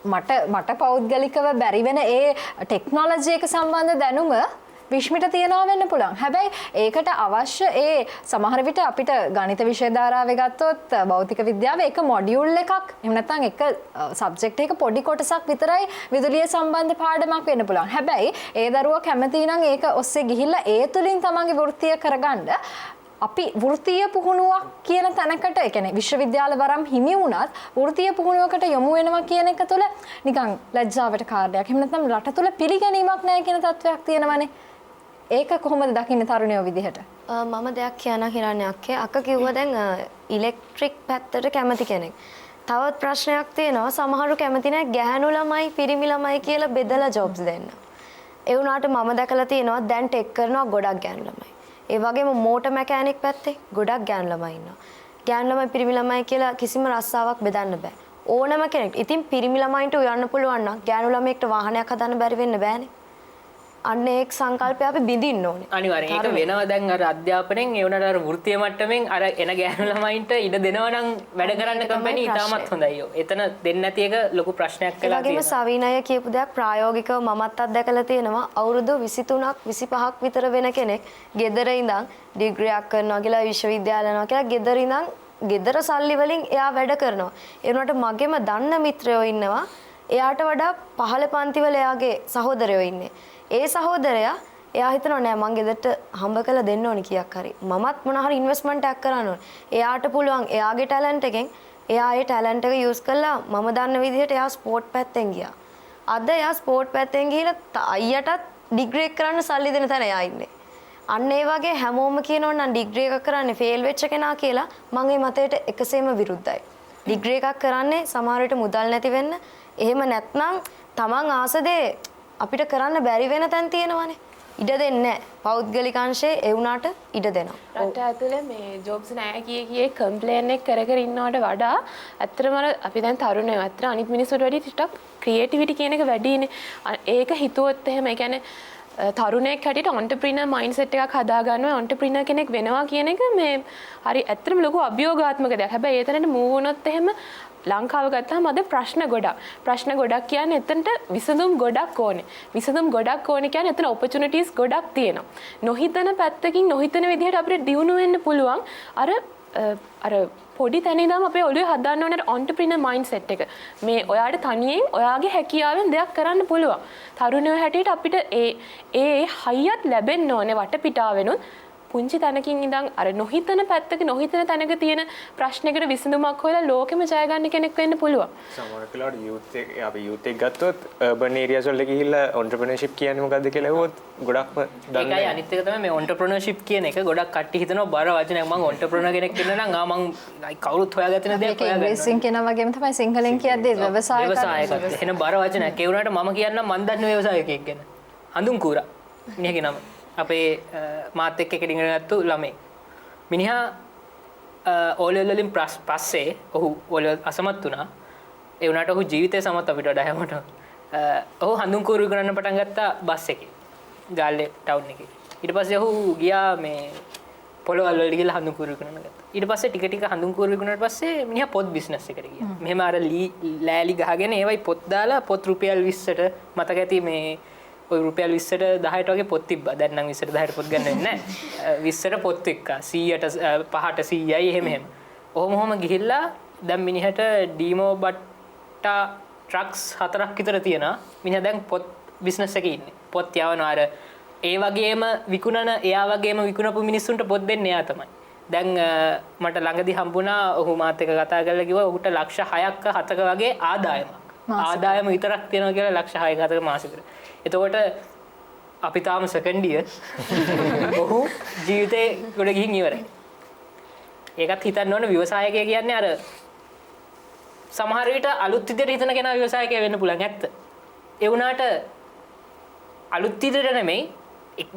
මට පෞද්ගලිකව බැරි වෙන ඒ ටෙක්නොලොජි එක සම්බන්ධ දැනුම විශ්මිට තියනවා වෙන්න පුළුවන්. හැබැයි ඒකට අවශ්‍ය ඒ සමහර විට අපිට ගණිත විෂය ධාරාවේ ගත්තොත් භෞතික විද්‍යාවේ එක මොඩියුල් එකක් එහෙම නැත්නම් එක සබ්ජෙක්ට් එක පොඩි කොටසක් විතරයි විදුලිය සම්බන්ධ පාඩමක් වෙන්න පුළුවන්. හැබැයි ඒ දරුවා කැමති නම් ඒක ඔස්සේ ගිහිල්ලා ඒ තුලින් තමන්ගේ වෘත්තිය කරගන්න අපි වෘත්තීය පුහුණුවක් කියන තැනකට ඒ කියන්නේ විශ්වවිද්‍යාල වරම් හිමි වුණත් වෘත්තීය පුහුණුවකට යොමු වෙනවා කියන එක තුළ නිකන් ලැජ්ජාවට කාර්යයක්. එහෙම නැත්නම් රට තුළ පිළිගැනීමක් නැහැ කියන තත්වයක් තියෙනවනේ. ඒක කොහොමද දකින්නේ තරුණයෝ විදිහට? මම දෙයක් කියන්න හිරණ්‍යක්කේ අක්ක කිව්වා දැන් ඉලෙක්ට්‍රික් පැත්තට කැමති කෙනෙක්. තවත් ප්‍රශ්නයක් තියෙනවා සමහරු කැමති නැහැ ගැහැණු ළමයි පිරිමි ළමයි කියලා බෙදලා ජොබ්ස් දෙන්න. ඒ වුණාට මම දැකලා තියෙනවා දැන් ටෙක් කරනවා ගොඩක් ගැහැණු ළමයි. ඒ වගේම මෝටර් මැකැනික් පැත්තේ ගොඩක් ගැහැණු ළමයි ඉන්නවා. ගැහැණු ළමයි පිරිමි ළමයි කියලා කිසිම රස්සාවක් බෙදන්න බෑ. ඕනම කෙනෙක්. ඉතින් පිරිමි ළමයින්ට උයන්න පුළුවන් නම් ගැහැණු ළමයෙක්ට වාහනයක් හදන්න බැරි වෙන්න බෑනේ. අන්න ඒ සංකල්පය අපි බිඳින්න ඕනේ. අනිවාර්යෙන් ඒක වෙනවා දැන් අර අධ්‍යාපනයෙන් ඒ වුණාට අර වෘත්තීය මට්ටමින් අර එන ගෑනු ළමයින්ට ඉඩ දෙනවා නම් වැඩ කරන්න කම්පැනි ඉතාමත් හොඳයි. එතන දෙන්නේ නැති එක ලොකු ප්‍රශ්නයක් වෙලා තියෙනවා. ඒ වගේම සවිනය කියපු දෙයක් ප්‍රායෝගිකව මමත් අත්දැකලා තියෙනවා. අවුරුදු 23ක් 25ක් විතර වෙන කෙනෙක් ගෙදර ඉඳන් ඩිග්‍රියක් කරනවා කියලා විශ්වවිද්‍යාල යනවා කියලා ගෙදර ඉඳන් ගෙදර සල්ලි වලින් එයා වැඩ කරනවා. ඒ වුණාට මගෙම දන්න මිත්‍රයෝ ඉන්නවා. එයාට වඩා පහළ පන්තිවල එයාගේ සහෝදරයෝ ඉන්නේ. ඒ සහෝදරයා එයා හිතනවා නෑ මං ගෙදරට හම්බ කරලා දෙන්න ඕනි කීයක් හරි. මමත් මොන හරි ඉන්වෙස්ට්මන්ට් එකක් කරන්න ඕනේ. එයාට පුළුවන් එයාගේ ටැලන්ට් එකෙන් එයා ඒ ටැලන්ට් එක යූස් කරලා මම දන්න විදිහට එයා ස්පෝර්ට් පැත්තෙන් ගියා. අද එයා ස්පෝර්ට් පැත්තෙන් ගිහිල්ලා අයියටත් ඩිග්‍රී එක කරන්න සල්ලි දෙන තැන එයා ඉන්නේ. අන්න ඒ වගේ හැමෝම කියනවා නම් ඩිග්‍රී එකක් කරන්නේ ෆේල් වෙච්ච කෙනා කියලා මම මේ මතයට එකසේම විරුද්ධයි. ඩිග්‍රී එකක් කරන්නේ සමහර විට මුදල් නැති වෙන්න. එහෙම නැත්නම් තමන් ආස දේ අපිට කරන්න බැරි වෙන තැන් තියෙනවානේ. ඉඩ දෙන්නේ නැහැ. පෞද්ගලික අංශයේ ඒ වුණාට ඉඩ දෙනවා. රට ඇතුලේ මේ ජොබ්ස් නැහැ කියේ කම්ප්ලේන් එක කර ඉන්නවට වඩා ඇත්තටම අපි දැන් තරුණයෝ අතර අනිත් මිනිස්සුන්ට වැඩි ටිකක් ක්‍රියේටිවිටි කියන එක වැඩිනේ. ඒක හිතුවොත් එහෙම ඒ කියන්නේ තරුණයෙක් හැටියට ඔන්ටර්ප්‍රීනර් මයින්ඩ්සෙට් එකක් හදාගන්නවා ඔන්ටර්ප්‍රීනර් කෙනෙක් වෙනවා කියන එක මේ හරි ඇත්තටම ලොකු අභියෝගාත්මක දෙයක්. හැබැයි ඒතරට මූව් වුණොත් එහෙම ලංකාව ගත්තාම අද ප්‍රශ්න ගොඩක් කියන්නේ එතනට විසඳුම් ගොඩක් ඕනේ. විසඳුම් ගොඩක් ඕනේ කියන්නේ එතන ඔපචුනිටිස් ගොඩක් තියෙනවා. නොහිතන පැත්තකින් නොහිතන විදිහට අපිට දියුණු වෙන්න පුළුවන්. අර පොඩි තැන ඉඳන් අපේ ඔළුවේ හදාන්න ඕනේ ඔන්ටර්ප්‍රීනර් මයින්ඩ්සෙට් එක. මේ ඔයාට තනියෙන් ඔයාගේ හැකියාවෙන් දෙයක් කරන්න පුළුවන්. තරුණයෝ හැටියට අපිට ඒ හයියත් ලැබෙන්න ඕනේ වටපිටාවෙනුත්. පුංචි තැනකින් ඉඳන් අර නොහිතන පැත්තක නොහිතන තැනක තියෙන ප්‍රශ්නයකට විසඳුමක් හොයලා ලෝකෙම ජය ගන්න කෙනෙක් වෙන්න පුළුවන්. සමහර වෙලාවට යූත් එක ගත්තොත් අර්බන් ඒරියාස් වල ගිහිල්ලා ඔන්ටර්ප්‍රිනර්ෂිප් කියන්නේ මොකද්ද කියලා ඇහුවොත් ගොඩක්ම දන්නේ ඒකයි අනිත් එක තමයි මේ ඔන්ටර්ප්‍රිනර්ෂිප් කියන එක ගොඩක් කට්ටිය හිතනවා බර වචනයක්. මම ඔන්ටර්ප්‍රිනර් කෙනෙක් වෙන්න නම් මම කවුරුත් හොයාගත්තේ නැ දෙයක් හොයාගන්න. ඉංග්‍රීසියෙන් කියන වගේම තමයි සිංහලෙන් කියද්දී ව්‍යවසායකයෙක්. එහෙනම් බර වචනයක්. ඒ වුණාට මම කියන්නම් මන් දන්න ව්‍යවසායකයෙක් ගැන. හඳුන් කූරා. මිනිහගේ නම. අපේ මාත් එක්ක එක ඉගෙන ගත්තු ළමයි. මිනිහා ඕලෙවල් වලින් පස්සේ ඔහු ඕලෙවල් අසමත් වුණා. ඒ වුණාට ඔහු ජීවිතේ සමත් අපිට වඩා හැමෝට. ඔහු හඳුන් කූරු කරන්න පටන් ගත්තා බස් එකේ. ගාල්ලේ ටවුන් එකේ. ඊට පස්සේ ඔහු ගියා මේ පොළවල් වලට ගිහලා හඳුන් කූරු කරන්න ගත්තා. ඊට පස්සේ ටික හඳුන් කූරු කරනාට පස්සේ මිනිහා පොත් බිස්නස් එකට ගියා. මෙහෙම අර ලෑලි ගහගෙන ඒවයි පොත් දාලා පොත් රුපියල් 20ට මතක ඇති මේ ඔය රුපියල් 20ට 10ට වගේ පොත් තිබ්බා. දැන් නම් 20ට 10ට පොත් ගන්න වෙන්නේ නැහැ. 20ට පොත් එක්ක 100ට 5ට 100යි එහෙම. ඔහොම ගිහිල්ලා දැන් මිනිහට ඩීමෝ බට්ටා ට්‍රක්ස් 4ක් විතර තියෙනවා. මිනිහා දැන් පොත් බිස්නස් එකේ ඉන්නේ. පොත් යවනවා අර ඒ වගේම විකුණන එයා වගේම විකුණපු මිනිස්සුන්ට පොත් දෙන්නේ එයා තමයි. දැන් මට ළඟදී හම්බුණා ඔහු මාත් එක්ක කතා කරලා කිව්වා ඔහුට ලක්ෂ 6ක 7ක වගේ ආදායමක්. ආදායම විතරක් තියෙනවා කියලා ලක්ෂ 6ක 7ක මාසෙකට. එතකොට අපි තාම සෙකන්ඩ් ඉයර් ඔහු ජීවිතේ ගොඩ ගිහින් ඉවරයි. ඒකත් හිතන්න ඕන ව්‍යවසායකය කියන්නේ අර සමහර විට අලුත් විදිහට හිතන කෙනා ව්‍යවසායකය වෙන්න පුළුවන් ඇත්ත. ඒ වුණාට අලුත් විදිහට නෙමෙයි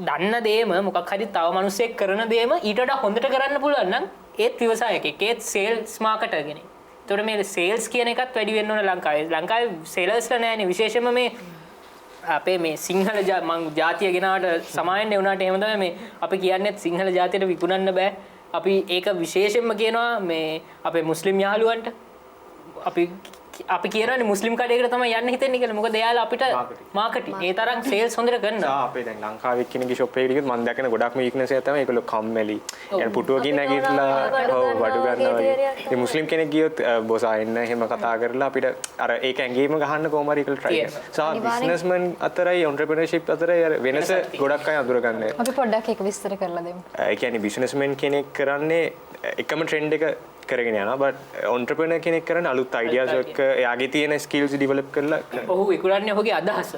දන්න දේම මොකක් හරි තව මිනිස්සෙක් කරන දේම ඊට වඩා හොඳට කරන්න පුළුවන් නම් ඒත් ව්‍යවසායකයෙක් ඒත් සේල්ස් මාකටර් කෙනෙක්. ඒතකොට මේ සේල්ස් කියන එකත් වැඩි වෙන්න ඕන ලංකාවේ. ලංකාවේ සේලර්ස්ලා නැහැනේ විශේෂයෙන්ම මේ අපේ මේ සිංහල මං ජාතිය ගෙනාවට සමායන්නේ වුණාට එහෙම තමයි මේ අපි කියන්නේ සිංහල ජාතියට විකුණන්න බෑ. අපි ඒක විශේෂයෙන්ම කියනවා මේ අපේ මුස්ලිම් යාළුවන්ට අපි කියනවානේ මුස්ලිම් කඩේකට තමයි යන්න හිතෙන්නේ කියලා. මොකද එයාලා අපිට මාකටිං ඒ තරම් සේල්ස් හොඳට කරනවා. අපේ දැන් ලංකාවේ කෙනෙක්ගේ ෂොප් එකකට ගියොත් මම දැකන ගොඩක්ම වීක්නස් එක තමයි ඒගොල්ලෝ කම්මැලි. يعني පුටුවකින් නැගිටලා බඩු ගන්නවා වගේ. ඒ මුස්ලිම් කෙනෙක් ගියොත් බොස් ආයෙන්න එහෙම කතා කරලා අපිට අර ඒක ඇඟීම ගහන්න කොහොම හරි ඒකල try කරනවා. බිස්නස්මන් අතරයි ඔන්ටර්ප්‍රිනර්ෂිප් අතරයි අර වෙනස ගොඩක් අය අඳුරගන්නේ. අපි පොඩ්ඩක් ඒක විස්තර කරලා දෙමු. ඒ කියන්නේ බිස්නස්මන් කෙනෙක් කරන්නේ එකම ට්‍රෙන්ඩ් එක කරගෙන යනවා. බට් ඔන්ටර්ප්‍රිනර් කෙනෙක් කරන්නේ අලුත් අයිඩියාස් එක්ක එයාගේ තියෙන ස්කිල්ස් ඩෙවලොප් කරලා ඔහු විකුණන්නේ ඔහුගේ අදහස.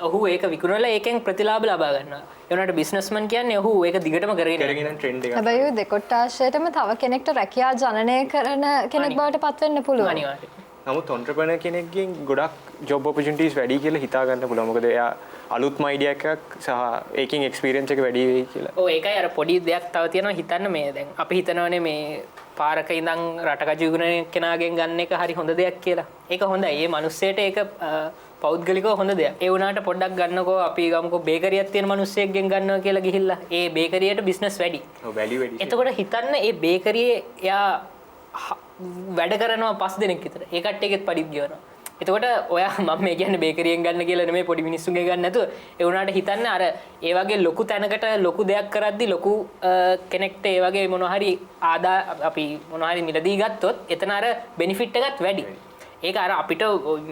ඔහු ඒක විකුණලා ඒකෙන් ප්‍රතිලාභ ලබා ගන්නවා. ඒ වුණාට බිස්නස්මන් කියන්නේ ඔහු ඒක දිගටම කරගෙන යන ට්‍රෙන්ඩ් එක. හැබැයි දෙකොට්ටාශයටම තව කෙනෙක්ට රැකියා ජනනය කරන කෙනෙක් බවට පත් වෙන්න පුළුවන්. අනිවාර්යයෙන්. නමුත් ඔන්ටර්ප්‍රිනර් කෙනෙක්ගෙන් ගොඩක් ජොබ් ඔපචුනිටිස් වැඩි කියලා හිතා ගන්න පුළුවන්. මොකද එයා අලුත්ම අයිඩියා එකක් සහ ඒකෙන් එක්ස්පීරියන්ස් එක වැඩි වෙයි කියලා. ඔව් ඒකයි අර පොඩි දෙයක් තව තියෙනවා හිතන්න මේ දැන් අපි හිතනවානේ මේ පාරක ඉඳන් රටක ජීවන කෙනාගෙන් ගන්න එක හරි හොඳ දෙයක් කියලා. ඒක හොඳයි. මේ මිනිස්සෙට ඒක පෞද්ගලිකව හොඳ දෙයක්. ඒ වුණාට පොඩ්ඩක් ගන්නකෝ අපි ගමුකෝ බේකරියක් තියෙන මිනිස්සෙක්ගෙන් ගන්නවා කියලා ගිහිල්ලා ඒ බේකරියට බිස්නස් වැඩි. ඔව් වැලියු වැඩි. එතකොට හිතන්න ඒ බේකරියේ එයා වැඩ කරනවා 5 දෙනෙක් විතර. ඒ කට්ටියගෙත් පඩිත් ගෙවනවා. එතකොට ඔයා මම මේ කියන්නේ බේකරියෙන් ගන්න කියලා නෙමෙයි පොඩි මිනිස්සුන්ගේ ගන්න නැතුව ඒ වුණාට හිතන්න අර ඒ වගේ ලොකු තැනකට ලොකු දෙයක් කරද්දි ලොකු කෙනෙක්ට ඒ වගේ මොනවා හරි අපි මොනවා හරි මිලදී ගත්තොත් එතන අර බෙනිෆිට් එකත් වැඩි. ඒක අර අපිට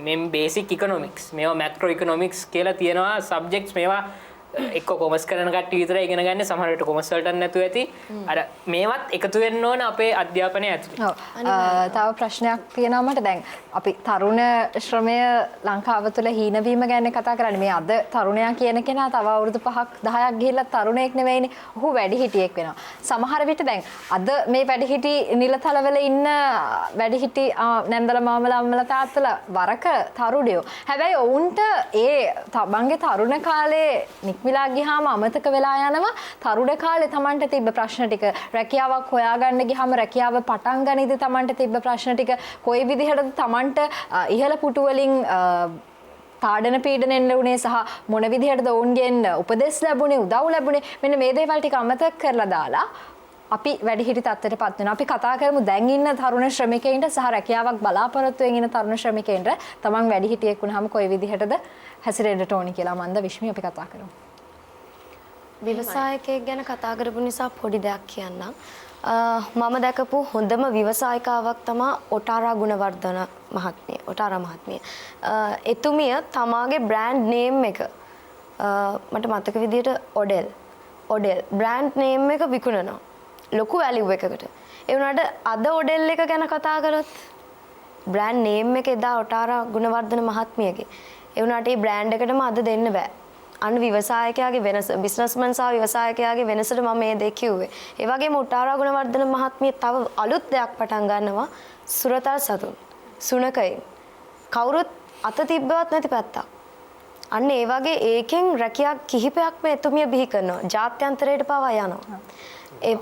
මේ බේසික් ඉකොනොමික්ස් මේවා මැක්‍රෝ ඉකොනොමික්ස් කියලා තියෙනවා සබ්ජෙක්ට්ස් මේවා එක්ක කොමර්ස් කරන කට්ටිය විතරයි ඉගෙන ගන්න සමහර විට කොමර්ස් වලට නැතුව ඇති අර මේවත් එකතු වෙන්න ඕන අපේ අධ්‍යාපනය ඇතුළේ. ඔව්. තව ප්‍රශ්නයක් තියෙනවා මට දැන් අපි තරුණ ශ්‍රමය ලංකාව තුළ හීනවීම ගැන කතා කරන්නේ මේ අද තරුණයා කියන කෙනා තව අවුරුදු 5ක් 10ක් ගිහිල්ලා තරුණයෙක් නෙවෙයිනේ. ඔහු වැඩිහිටියෙක් වෙනවා. සමහර විට දැන් අද මේ වැඩිහිටි නිලතලවල ඉන්න වැඩිහිටි නැන්දලා මාමලා අම්මලා තාත්තලා වරක තරුණයෝ. හැබැයි ඔවුන්ට ඒ තමන්ගේ තරුණ කාලේ මිලා ගියාම අමතක වෙලා යනවා තරුණ කාලේ Tamanට තිබ්බ ප්‍රශ්න ටික රැකියාවක් හොයාගන්න ගියාම රැකියාව පටන් ගනිද්දී Tamanට තිබ්බ ප්‍රශ්න ටික කොයි විදිහටද Tamanට ඉහළ පුටු වලින් තාඩන පීඩනෙන් ලැබුණේ සහ මොන විදිහටද ඔවුන්ගෙන් උපදෙස් ලැබුණේ උදව් ලැබුණේ මෙන්න මේ දේවල් ටික අමතක කරලා දාලා අපි වැඩිහිටි තත්ත්වයටපත් වෙනවා. අපි කතා කරමු දැන් ඉන්න තරුණ ශ්‍රමිකයින්ට සහ රැකියාවක් බලාපොරොත්තු වෙන ඉන්න තරුණ ශ්‍රමිකයින්ට Taman වැඩිහිටියෙක් වුණාම කොයි විදිහටද හැසිරෙන්න ඕනි කියලා මන්ද විශ්මි අපි කතා කරමු. ව්‍යවසායකයෙක් ගැන කතා කරපු නිසා පොඩි දෙයක් කියන්නම්. මම දැකපු හොඳම ව්‍යවසායිකාවක් තමයි ඔටාරා ගුණවර්ධන මහත්මිය. ඔටාරා මහත්මිය. එතුමිය තමාගේ බ්‍රෑන්ඩ් නේම් එක මට මතක විදියට ඔඩෙල් බ්‍රෑන්ඩ් නේම් එක විකුණනවා. ලොකු වැලියු එකකට. ඒ වුණාට අද ඔඩෙල් එක ගැන කතා කරොත් බ්‍රෑන්ඩ් නේම් එක එදා ඔටාරා ගුණවර්ධන මහත්මියගේ. ඒ වුණාට මේ බ්‍රෑන්ඩ් එකටම අද දෙන්න බෑ. අන්න විවසායකයාගේ වෙනස බිස්නස්මන් සහ විවසායකයාගේ වෙනසට මම මේ දෙක කිව්වේ. ඒ වගේම උටාරා ගුණවර්ධන මහත්මිය තව අලුත් දෙයක් පටන් ගන්නවා සුරතල් සතුන්. සුනකයින්. කවුරුත් අත තිබ්බවත් නැති පැත්තක්. අන්න ඒ වගේ ඒකෙන් රැකියාවක් කිහිපයක්ම එතුමිය බිහි කරනවා. ජාත්‍යන්තරයට පවා යනවා. ඒ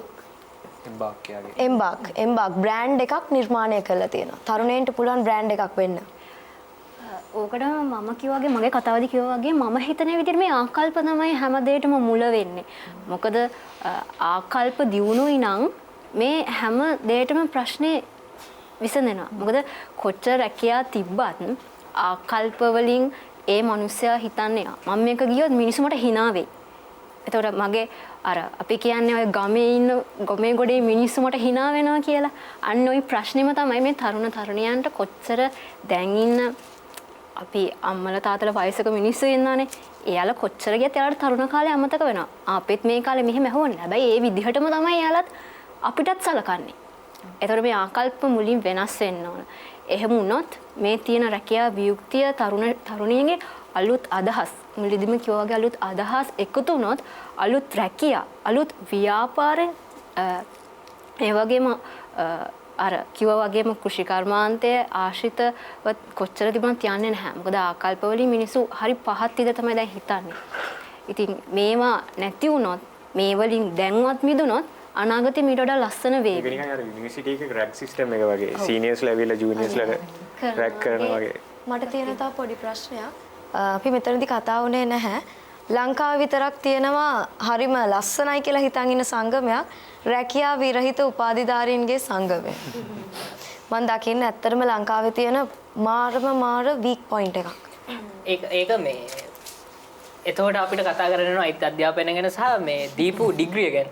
එම්බාක් බ්‍රෑන්ඩ් එකක් නිර්මාණය කරලා තියෙනවා. තරුණයින්ට පුළුවන් බ්‍රෑන්ඩ් එකක් වෙන්න. ඕකට මම කිව්වාගේ මගේ කතාවදී කිව්වා වගේ මම හිතන විදිහට මේ ආකල්ප තමයි හැම දෙයකටම මුල වෙන්නේ. මොකද ආකල්ප දියුණුයි නම් මේ හැම දෙයකටම ප්‍රශ්නේ විසඳෙනවා. මොකද කොච්චර රැකියාව තිබ්බත් ආකල්ප වලින් ඒ මිනිස්සයා හිතන්නේ මම මේක ගියොත් මිනිස්සු මට hina වෙයි. එතකොට මගේ අර අපි කියන්නේ ඔය ගමේ ගොඩේ මිනිස්සු මට hina වෙනවා කියලා. අන්න ওই ප්‍රශ්නේම තමයි මේ තරුණ තරුණියන්ට කොච්චර දැන් ඉන්න අපි අම්මලා තාත්තලා වයසක මිනිස්සු ඉන්නවනේ. එයාලා කොච්චර ගියත් එයාලට තරුණ කාලේ අමතක වෙනවා. අපිත් මේ කාලේ මෙහෙම ඇහුවනේ. හැබැයි ඒ විදිහටම තමයි එයාලත් අපිටත් සලකන්නේ. ඒතකොට මේ ආකල්ප මුලින් වෙනස් වෙන්න ඕන. එහෙම වුණොත් මේ තියෙන රැකියාව වියුක්තිය තරුණියන්ගේ අලුත් අදහස් මුලින්ම කිව්වා වගේ අලුත් අදහස් එකතු වුණොත් අලුත් රැකියාව අලුත් ව්‍යාපාරය ඒ වගේම අර කිව්වා වගේම කෘෂි කර්මාන්තයේ ආශ්‍රිතව කොච්චර තිබුණත් යන්නේ නැහැ. මොකද ආකල්ප වලින් මිනිස්සු හරි පහත් විදිහට තමයි දැන් හිතන්නේ. ඉතින් මේවා නැති වුණොත් මේ වලින් දැන්වත් මිදුණොත් අනාගතේ මීට වඩා ලස්සන වේවි. ඒක නිකන් අර යුනිවර්සිටි එකේ ග්‍රැඩ් සිස්ටම් එක වගේ සීනියර්ස් ලෙවල් ජූනියර්ස්ලට රැක් කරනවා වගේ. මට තියෙන තව පොඩි ප්‍රශ්නයක්. අපි මෙතනදී කතා වුණේ නැහැ. ලංකාව විතරක් තියෙනවා හරිම ලස්සනයි කියලා හිතන් ඉන්න සංගමයක් රැකියා විරහිත උපාධිධාරීන්ගේ සංගමය. මම දකින්නේ ඇත්තටම ලංකාවේ තියෙන මාර වීක් පොයින්ට් එකක්. ඒක මේ එතකොට අපිට කතා කරනවා අධ්‍යාපනය ගැන සහ මේ දීපු ඩිග්‍රිය ගැන.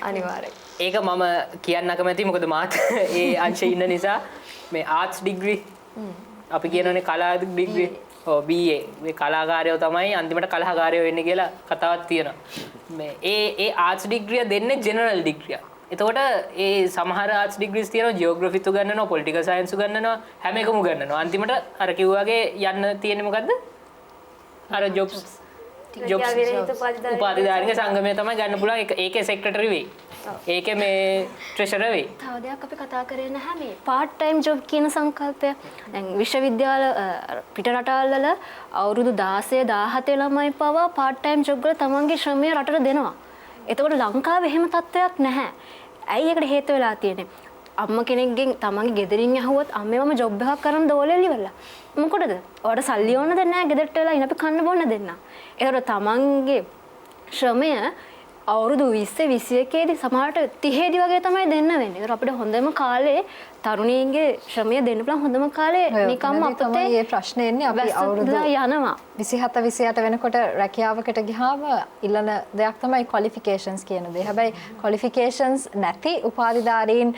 අනිවාර්යයෙන්. ඒක මම කියන්න කැමතියි මොකද මාත් ඒ අංශයේ ඉන්න නිසා මේ ආර්ට්ස් ඩිග්‍රී අපි කියනනේ කලා ඩිග්‍රී ඔව් BA මේ කලාකාරයෝ තමයි අන්තිමට කලාකාරයෝ වෙන්නේ කියලා කතාවක් තියෙනවා. මේ ඒ ආර්ට්ස් ඩිග්‍රිය දෙන්නේ ජෙනරල් ඩිග්‍රිය. එතකොට ඒ සමහර ආර්ට්ස් ඩිග්‍රීස් තියෙනවා ජියෝග්‍රැෆි තු ගන්නනවා පොලිටිකල් සයන්ස් ගන්නනවා හැම එකම ගන්නනවා. අන්තිමට අර කිව්වාගේ යන්න තියෙන්නේ මොකද්ද? අර ජොබ්ස් උපාධිධාරීන්ගේ සංගමය තමයි ගන්න පුළුවන්. ඒකේ සෙක්‍රටරි වෙයි. ඒකේ මේ ට්‍රෙෂරර් වෙයි. තව දෙයක් අපි කතා කරේ නැහැ මේ part time job කියන සංකල්පය. දැන් විශ්වවිද්‍යාල පිට රටවල් වල අවුරුදු 16 17 ළමයි පවා part time job වල තමන්ගේ ශ්‍රමය රටට දෙනවා. එතකොට ලංකාවේ එහෙම තත්ත්වයක් නැහැ. ඇයි ඒකට හේතු වෙලා තියෙන්නේ? අම්ම කෙනෙක්ගෙන් තමන්ගේ ගෙදරින් ඇහුවොත් අම්මේ මම ජොබ් එකක් කරන් දෝලෙල් ඉවරලා. මොකටද? ඔයාලට සල්ලි ඕන දෙන්නේ නැහැ ගෙදරට වෙලා ඉන්න අපි කන්න බොන්න දෙන්න. ඒකට තමන්ගේ ශ්‍රමය අවුරුදු 20 21 දී සමහරට 30 දී වගේ තමයි දෙන්න වෙන්නේ. ඒකට අපිට හොඳම කාලේ තරුණීන්ගේ ශ්‍රමය දෙන්න පුළුවන් හොඳම කාලේ නිකම්ම අපිට මේ ප්‍රශ්නේ එන්නේ අපි අවුරුදු යනවා 27 28 වෙනකොට රැකියාවකට ගියාම ඉල්ලන දෙයක් තමයි ක්වොලිෆිකේෂන්ස් කියන දේ. හැබැයි ක්වොලිෆිකේෂන්ස් නැති උපාධිධාරීන්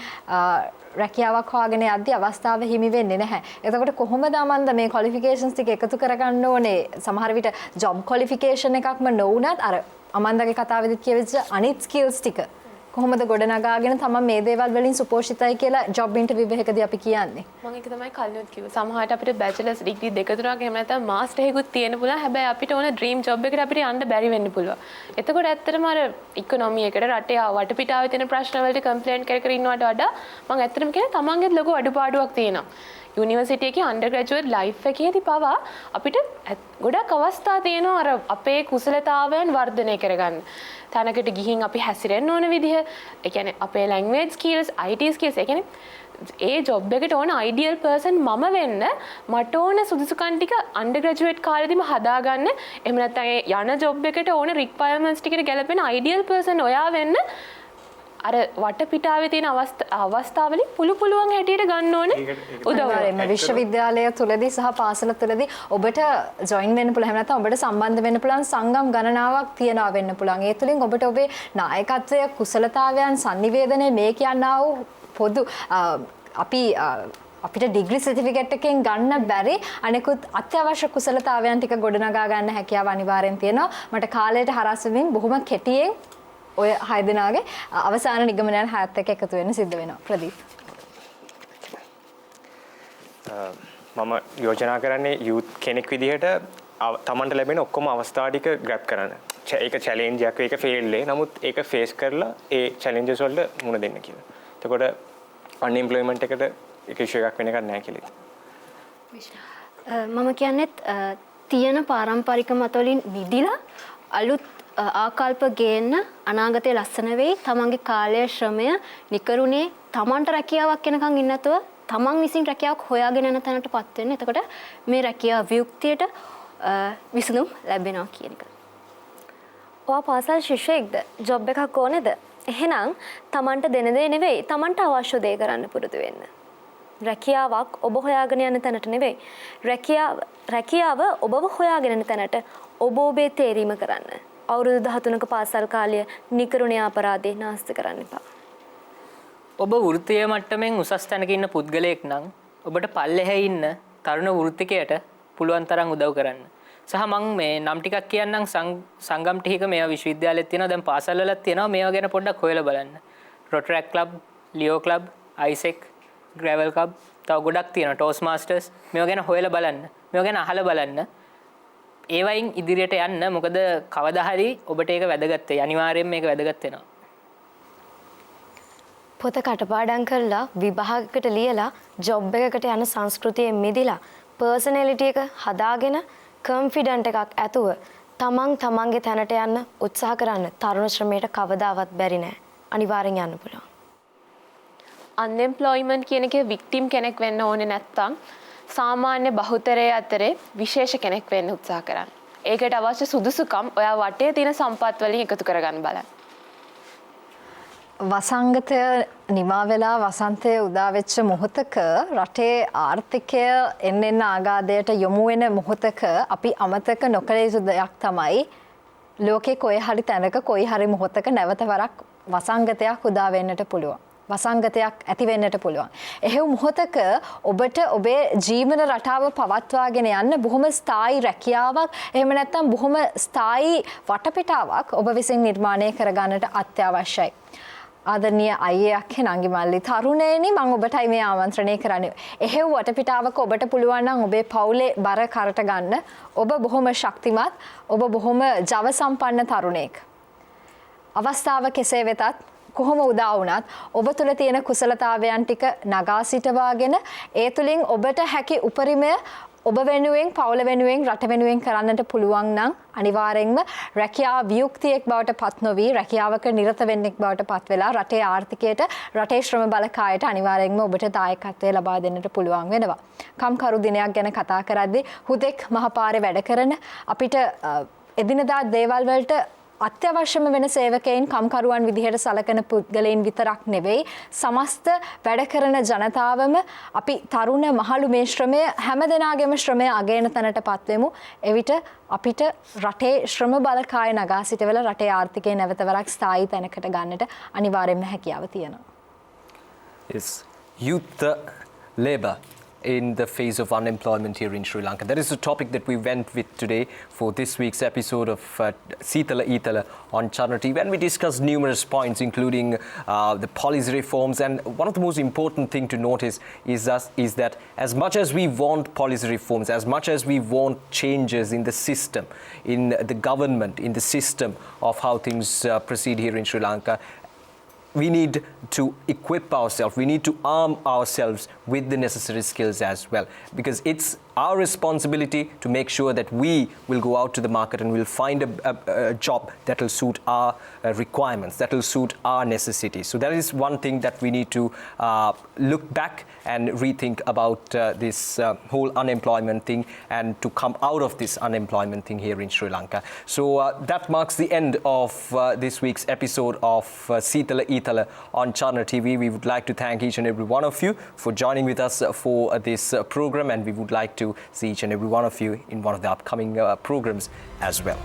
රැකියාවක් හොයාගෙන යද්දී අවස්ථාව හිමි වෙන්නේ නැහැ. එතකොට කොහොමද අමන්ද මේ ක්වොලිෆිකේෂන්ස් ටික එකතු කරගන්න ඕනේ? සමහර විට ජොබ් ක්වොලිෆිකේෂන් එකක්ම නොවුනත් අර අමන්දගේ කතාවෙදිත් කියවෙච්ච අනිත් ස්කිල්ස් ටික කොහොමද ගොඩනගාගෙන තමයි මේ දේවල් වලින් සුපෝෂිතයි කියලා ජොබ් ඉන්ටර්විව් එකකදී අපි කියන්නේ. මම ඒක තමයි කලිනුත් කිව්වේ. සමහරට අපිට බැචලර්ස් ඩිග්‍රී දෙක තුනක් එහෙම නැත්නම් මාස්ටර් එකකුත් තියෙන්න පුළුවන්. හැබැයි අපිට ඕන ඩ්‍රීම් ජොබ් එකට අපිට යන්න බැරි වෙන්න පුළුවන්. එතකොට ඇත්තටම අර ඉකොනොමි එකට රටේ වටපිටාවේ තියෙන ප්‍රශ්න වලට කම්ප්ලේන්ට් කර කර ඉන්නවට වඩා මම ඇත්තටම කියන්නේ තමන්ගේත් ලොකු අඩුපාඩුවක් තියෙනවා. යුනිවර්සිටි එකේ අන්ඩර්ග්‍රැජුවේට් ලයිෆ් එකේදී පවා අපිට ගොඩක් අවස්ථා තියෙනවා අර අපේ කුසලතාවයන් වර්ධනය කරගන්න. තැනකට ගිහින් අපි හැසිරෙන්න ඕන විදිහ, ඒ කියන්නේ අපේ ලැන්ග්වේජ් ස්කිල්ස්, IT ස්කිල්ස්, ඒ කියන්නේ ඒ ජොබ් එකට ඕන අයිඩියල් පර්සන් මම වෙන්න මට ඕන සුදුසුකම් ටික අන්ඩර්ග්‍රැජුවේට් කාලෙදිම හදාගන්න. එහෙම නැත්නම් ඒ යන ජොබ් එකට ඕන රික්වයර්මන්ට්ස් ටිකට ගැලපෙන අයිඩියල් පර්සන් ඔයා වෙන්න අර වටපිටාවේ තියෙන අවස්ථාවලින් පුළුවන් හැටියට ගන්න ඕනේ උදව්ව. විශ්වවිද්‍යාලය තුලදී සහ පාසල තුලදී ඔබට ජොයින් වෙන්න පුළුවන්. එහෙම නැත්නම් ඔබට සම්බන්ධ වෙන්න පුළුවන් සංගම් ගණනාවක් තියනවා වෙන්න පුළුවන්. ඒ තුලින් ඔබට ඔබේ නායකත්වය, කුසලතාවයන් sannivedanaya මේ කියනා වූ පොදු අපිට ඩිග්‍රී සර්ටිෆිකේට් එකෙන් ගන්න බැරි අනෙකුත් අත්‍යවශ්‍ය කුසලතාවයන් ටික ගොඩනගා ගන්න හැකියාව අනිවාර්යෙන් තියෙනවා. මට කාලයට හරස් වෙමින් බොහොම කෙටියෙන් ඔය 6 දෙනාගේ අවසාන නිගමනයන් 6ත් එක්ක එකතු වෙන්න සිද්ධ වෙනවා. ප්‍රදීප්. මම යෝජනා කරන්නේ යූත් කෙනෙක් විදිහට තමන්ට ලැබෙන ඔක්කොම අවස්ථා ටික ග්‍රැබ් කරන්න. ඒක චැලෙන්ජ් එකක්, ඒක ෆේල් එකක්. නමුත් ඒක ෆේස් කරලා ඒ චැලෙන්ජස් වලට මුහුණ දෙන්න කියලා. එතකොට අන්එම්ප්ලොයිමන්ට් එකට ඒක ඉෂුව එකක් වෙන එකක් නැහැ කියලා. මම කියන්නේත් තියෙන පාරම්පරික මත වලින් මිදිලා අලුත් ආකල්ප ගේන්න අනාගතයේ ලස්සන වෙයි. තමන්ගේ කාලය ශ්‍රමය නිකරුණේ තමන්ට රැකියාවක් වෙනකන් ඉන්න නැතුව තමන් විසින් රැකියාවක් හොයාගෙන යන තැනටපත් වෙන්න. එතකොට මේ රැකියාව වියුක්තියට විසඳුම් ලැබෙනවා කියන එක. ඔයා පාසල් ශිෂ්‍යයෙක්ද? ජොබ් එකක් ඕනේද? එහෙනම් තමන්ට දෙන දේ නෙවෙයි තමන්ට අවශ්‍ය දේ කරන්න පුරුදු වෙන්න. රැකියාවක් ඔබ හොයාගෙන යන තැනට නෙවෙයි. රැකියාව ඔබව හොයාගෙන යන තැනට ඔබ ඔබේ තේරීම කරන්න. අවුරුදු 13ක පාසල් කාලය නිකරුණේ අපරාධේ නාස්ති කරන්න එපා. ඔබ වෘත්තීය මට්ටමින් උසස් තැනක ඉන්න පුද්ගලයෙක් නම් ඔබට පල්ලෙහි ඉන්න තරුණ වෘත්තිකයට පුළුවන් තරම් උදව් කරන්න. සහ මම මේ නම් ටිකක් කියන්නම් සංගම් ටිකක මේවා විශ්වවිද්‍යාලෙත් තියෙනවා, දැන් පාසල් වලත් තියෙනවා. මේවා ගැන පොඩ්ඩක් හොයලා බලන්න. රොටරැක් ක්ලබ්, ලියෝ ක්ලබ්, අයිසෙක්, ග්‍රැවල් ක්ලබ්, තව ගොඩක් තියෙනවා. ටෝස් මාස්ටර්ස්. මේවා ගැන හොයලා බලන්න. මේවා ගැන අහලා බලන්න. ඒ වයින් ඉදිරියට යන්න. මොකද කවදා හරි ඔබට ඒක වැදගත් වෙයි. අනිවාර්යයෙන් මේක වැදගත් වෙනවා. පොත කටපාඩම් කරලා විභාගයකට ලියලා ජොබ් එකකට යන සංස්කෘතියෙන් මිදිලා පර්සනැලිටි එක හදාගෙන කොන්ෆිඩන්ට් එකක් ඇතුව තමන්ගේ තැනට යන්න උත්සාහ කරන්න. තරුණ ශ්‍රමයට කවදාවත් බැරි නෑ. අනිවාර්යෙන් යන්න පුළුවන්. අන්එම්ප්ලොයිමන්ට් කියන එකේ වික්ටිම් කෙනෙක් වෙන්න ඕනේ නැත්තම් සාමාන්‍ය බහුතරයේ අතරේ විශේෂ කෙනෙක් වෙන්න උත්සාහ කරන්න. ඒකට අවශ්‍ය සුදුසුකම් ඔයා වටේ තියෙන සම්පත් වලින් එකතු කරගන්න බලන්න. වසංගතය නිමා වෙලා වසන්තය උදා වෙච්ච මොහොතක රටේ ආර්ථිකය එන්න ආගාදයට යොමු වෙන මොහොතක අපි අමතක නොකළ යුතු දෙයක් තමයි ලෝකේ කොයි හරි තැනක කොයි හරි මොහොතක නැවත වරක් වසංගතයක් උදා වෙන්නට පුළුවන්. වසංගතයක් ඇති වෙන්නට පුළුවන්. එහෙව් මොහොතක ඔබට ඔබේ ජීවන රටාව පවත්වාගෙන යන්න බොහොම ස්ථායි රැකියාවක් එහෙම නැත්නම් බොහොම ස්ථායි වටපිටාවක් ඔබ විසින් නිර්මාණය කරගන්නට අත්‍යවශ්‍යයි. ආදරණීය අයියක් නංගි මල්ලි තරුණේනි මම ඔබටයි මේ ආමන්ත්‍රණය කරන්නේ. එහෙව් වටපිටාවක ඔබට පුළුවන් නම් ඔබේ පවුලේ බර කරට ගන්න. ඔබ බොහොම ශක්තිමත්, ඔබ බොහොම ජව සම්පන්න තරුණයෙක්. අවස්ථාව කෙසේ වෙතත් කොහොම උදා වුණත් ඔබ තුළ තියෙන කුසලතාවයන් ටික නගා සිටවාගෙන ඒ තුලින් ඔබට හැකි උපරිමය ඔබ වෙනුවෙන් පවුල වෙනුවෙන් රට වෙනුවෙන් කරන්නට පුළුවන් නම් අනිවාර්යෙන්ම රැකියාව වියුක්තියක් බවට පත් නොවි රැකියාවක නිරත වෙන්නෙක් බවට පත් වෙලා රටේ ආර්ථිකයට රටේ ශ්‍රම බලකායට අනිවාර්යෙන්ම ඔබට දායකත්වය ලබා දෙන්නට පුළුවන් වෙනවා. කම්කරු දිනයක් ගැන කතා කරද්දී හුදෙක් මහපාරේ වැඩ කරන අපිට එදිනදා දේවල් වලට අත්‍යවශ්‍යම වෙන සේවකයන් කම්කරුවන් විදිහට සලකන පුද්ගලයන් විතරක් නෙවෙයි සමස්ත වැඩ කරන ජනතාවම අපි තරුණ මහලු මේ ශ්‍රමය හැමදෙනාගේම ශ්‍රමය අගයන තැනටපත් වෙමු. එවිට අපිට රටේ ශ්‍රම බලකාය නගා සිටවල රටේ ආර්ථිකය නැවත වරක් ස්ථායී තැනකට ගන්නට අනිවාර්යයෙන්ම හැකියාව තියෙනවා. Is youth labor in the face of unemployment here in Sri Lanka? That is the topic that we went with today for this week's episode of Seethala Eethala on Charana TV, and we discussed numerous points, including the policy reforms. And one of the most important thing to notice is that as much as we want policy reforms, as much as we want changes in the system, in the government, in the system of how things proceed here in Sri Lanka, we need to equip ourselves, we need to arm ourselves with the necessary skills as well, because it's our responsibility to make sure that we will go out to the market and we'll find a job that will suit our requirements, that will suit our necessities. So that is one thing that we need to look back and rethink about this whole unemployment thing, and to come out of this unemployment thing here in Sri Lanka. So that marks the end of this week's episode of Seethala Eethala on Charana TV. We would like to thank each and every one of you for joining with us for this program, and we would like to see each and every one of you in one of the upcoming programs as well.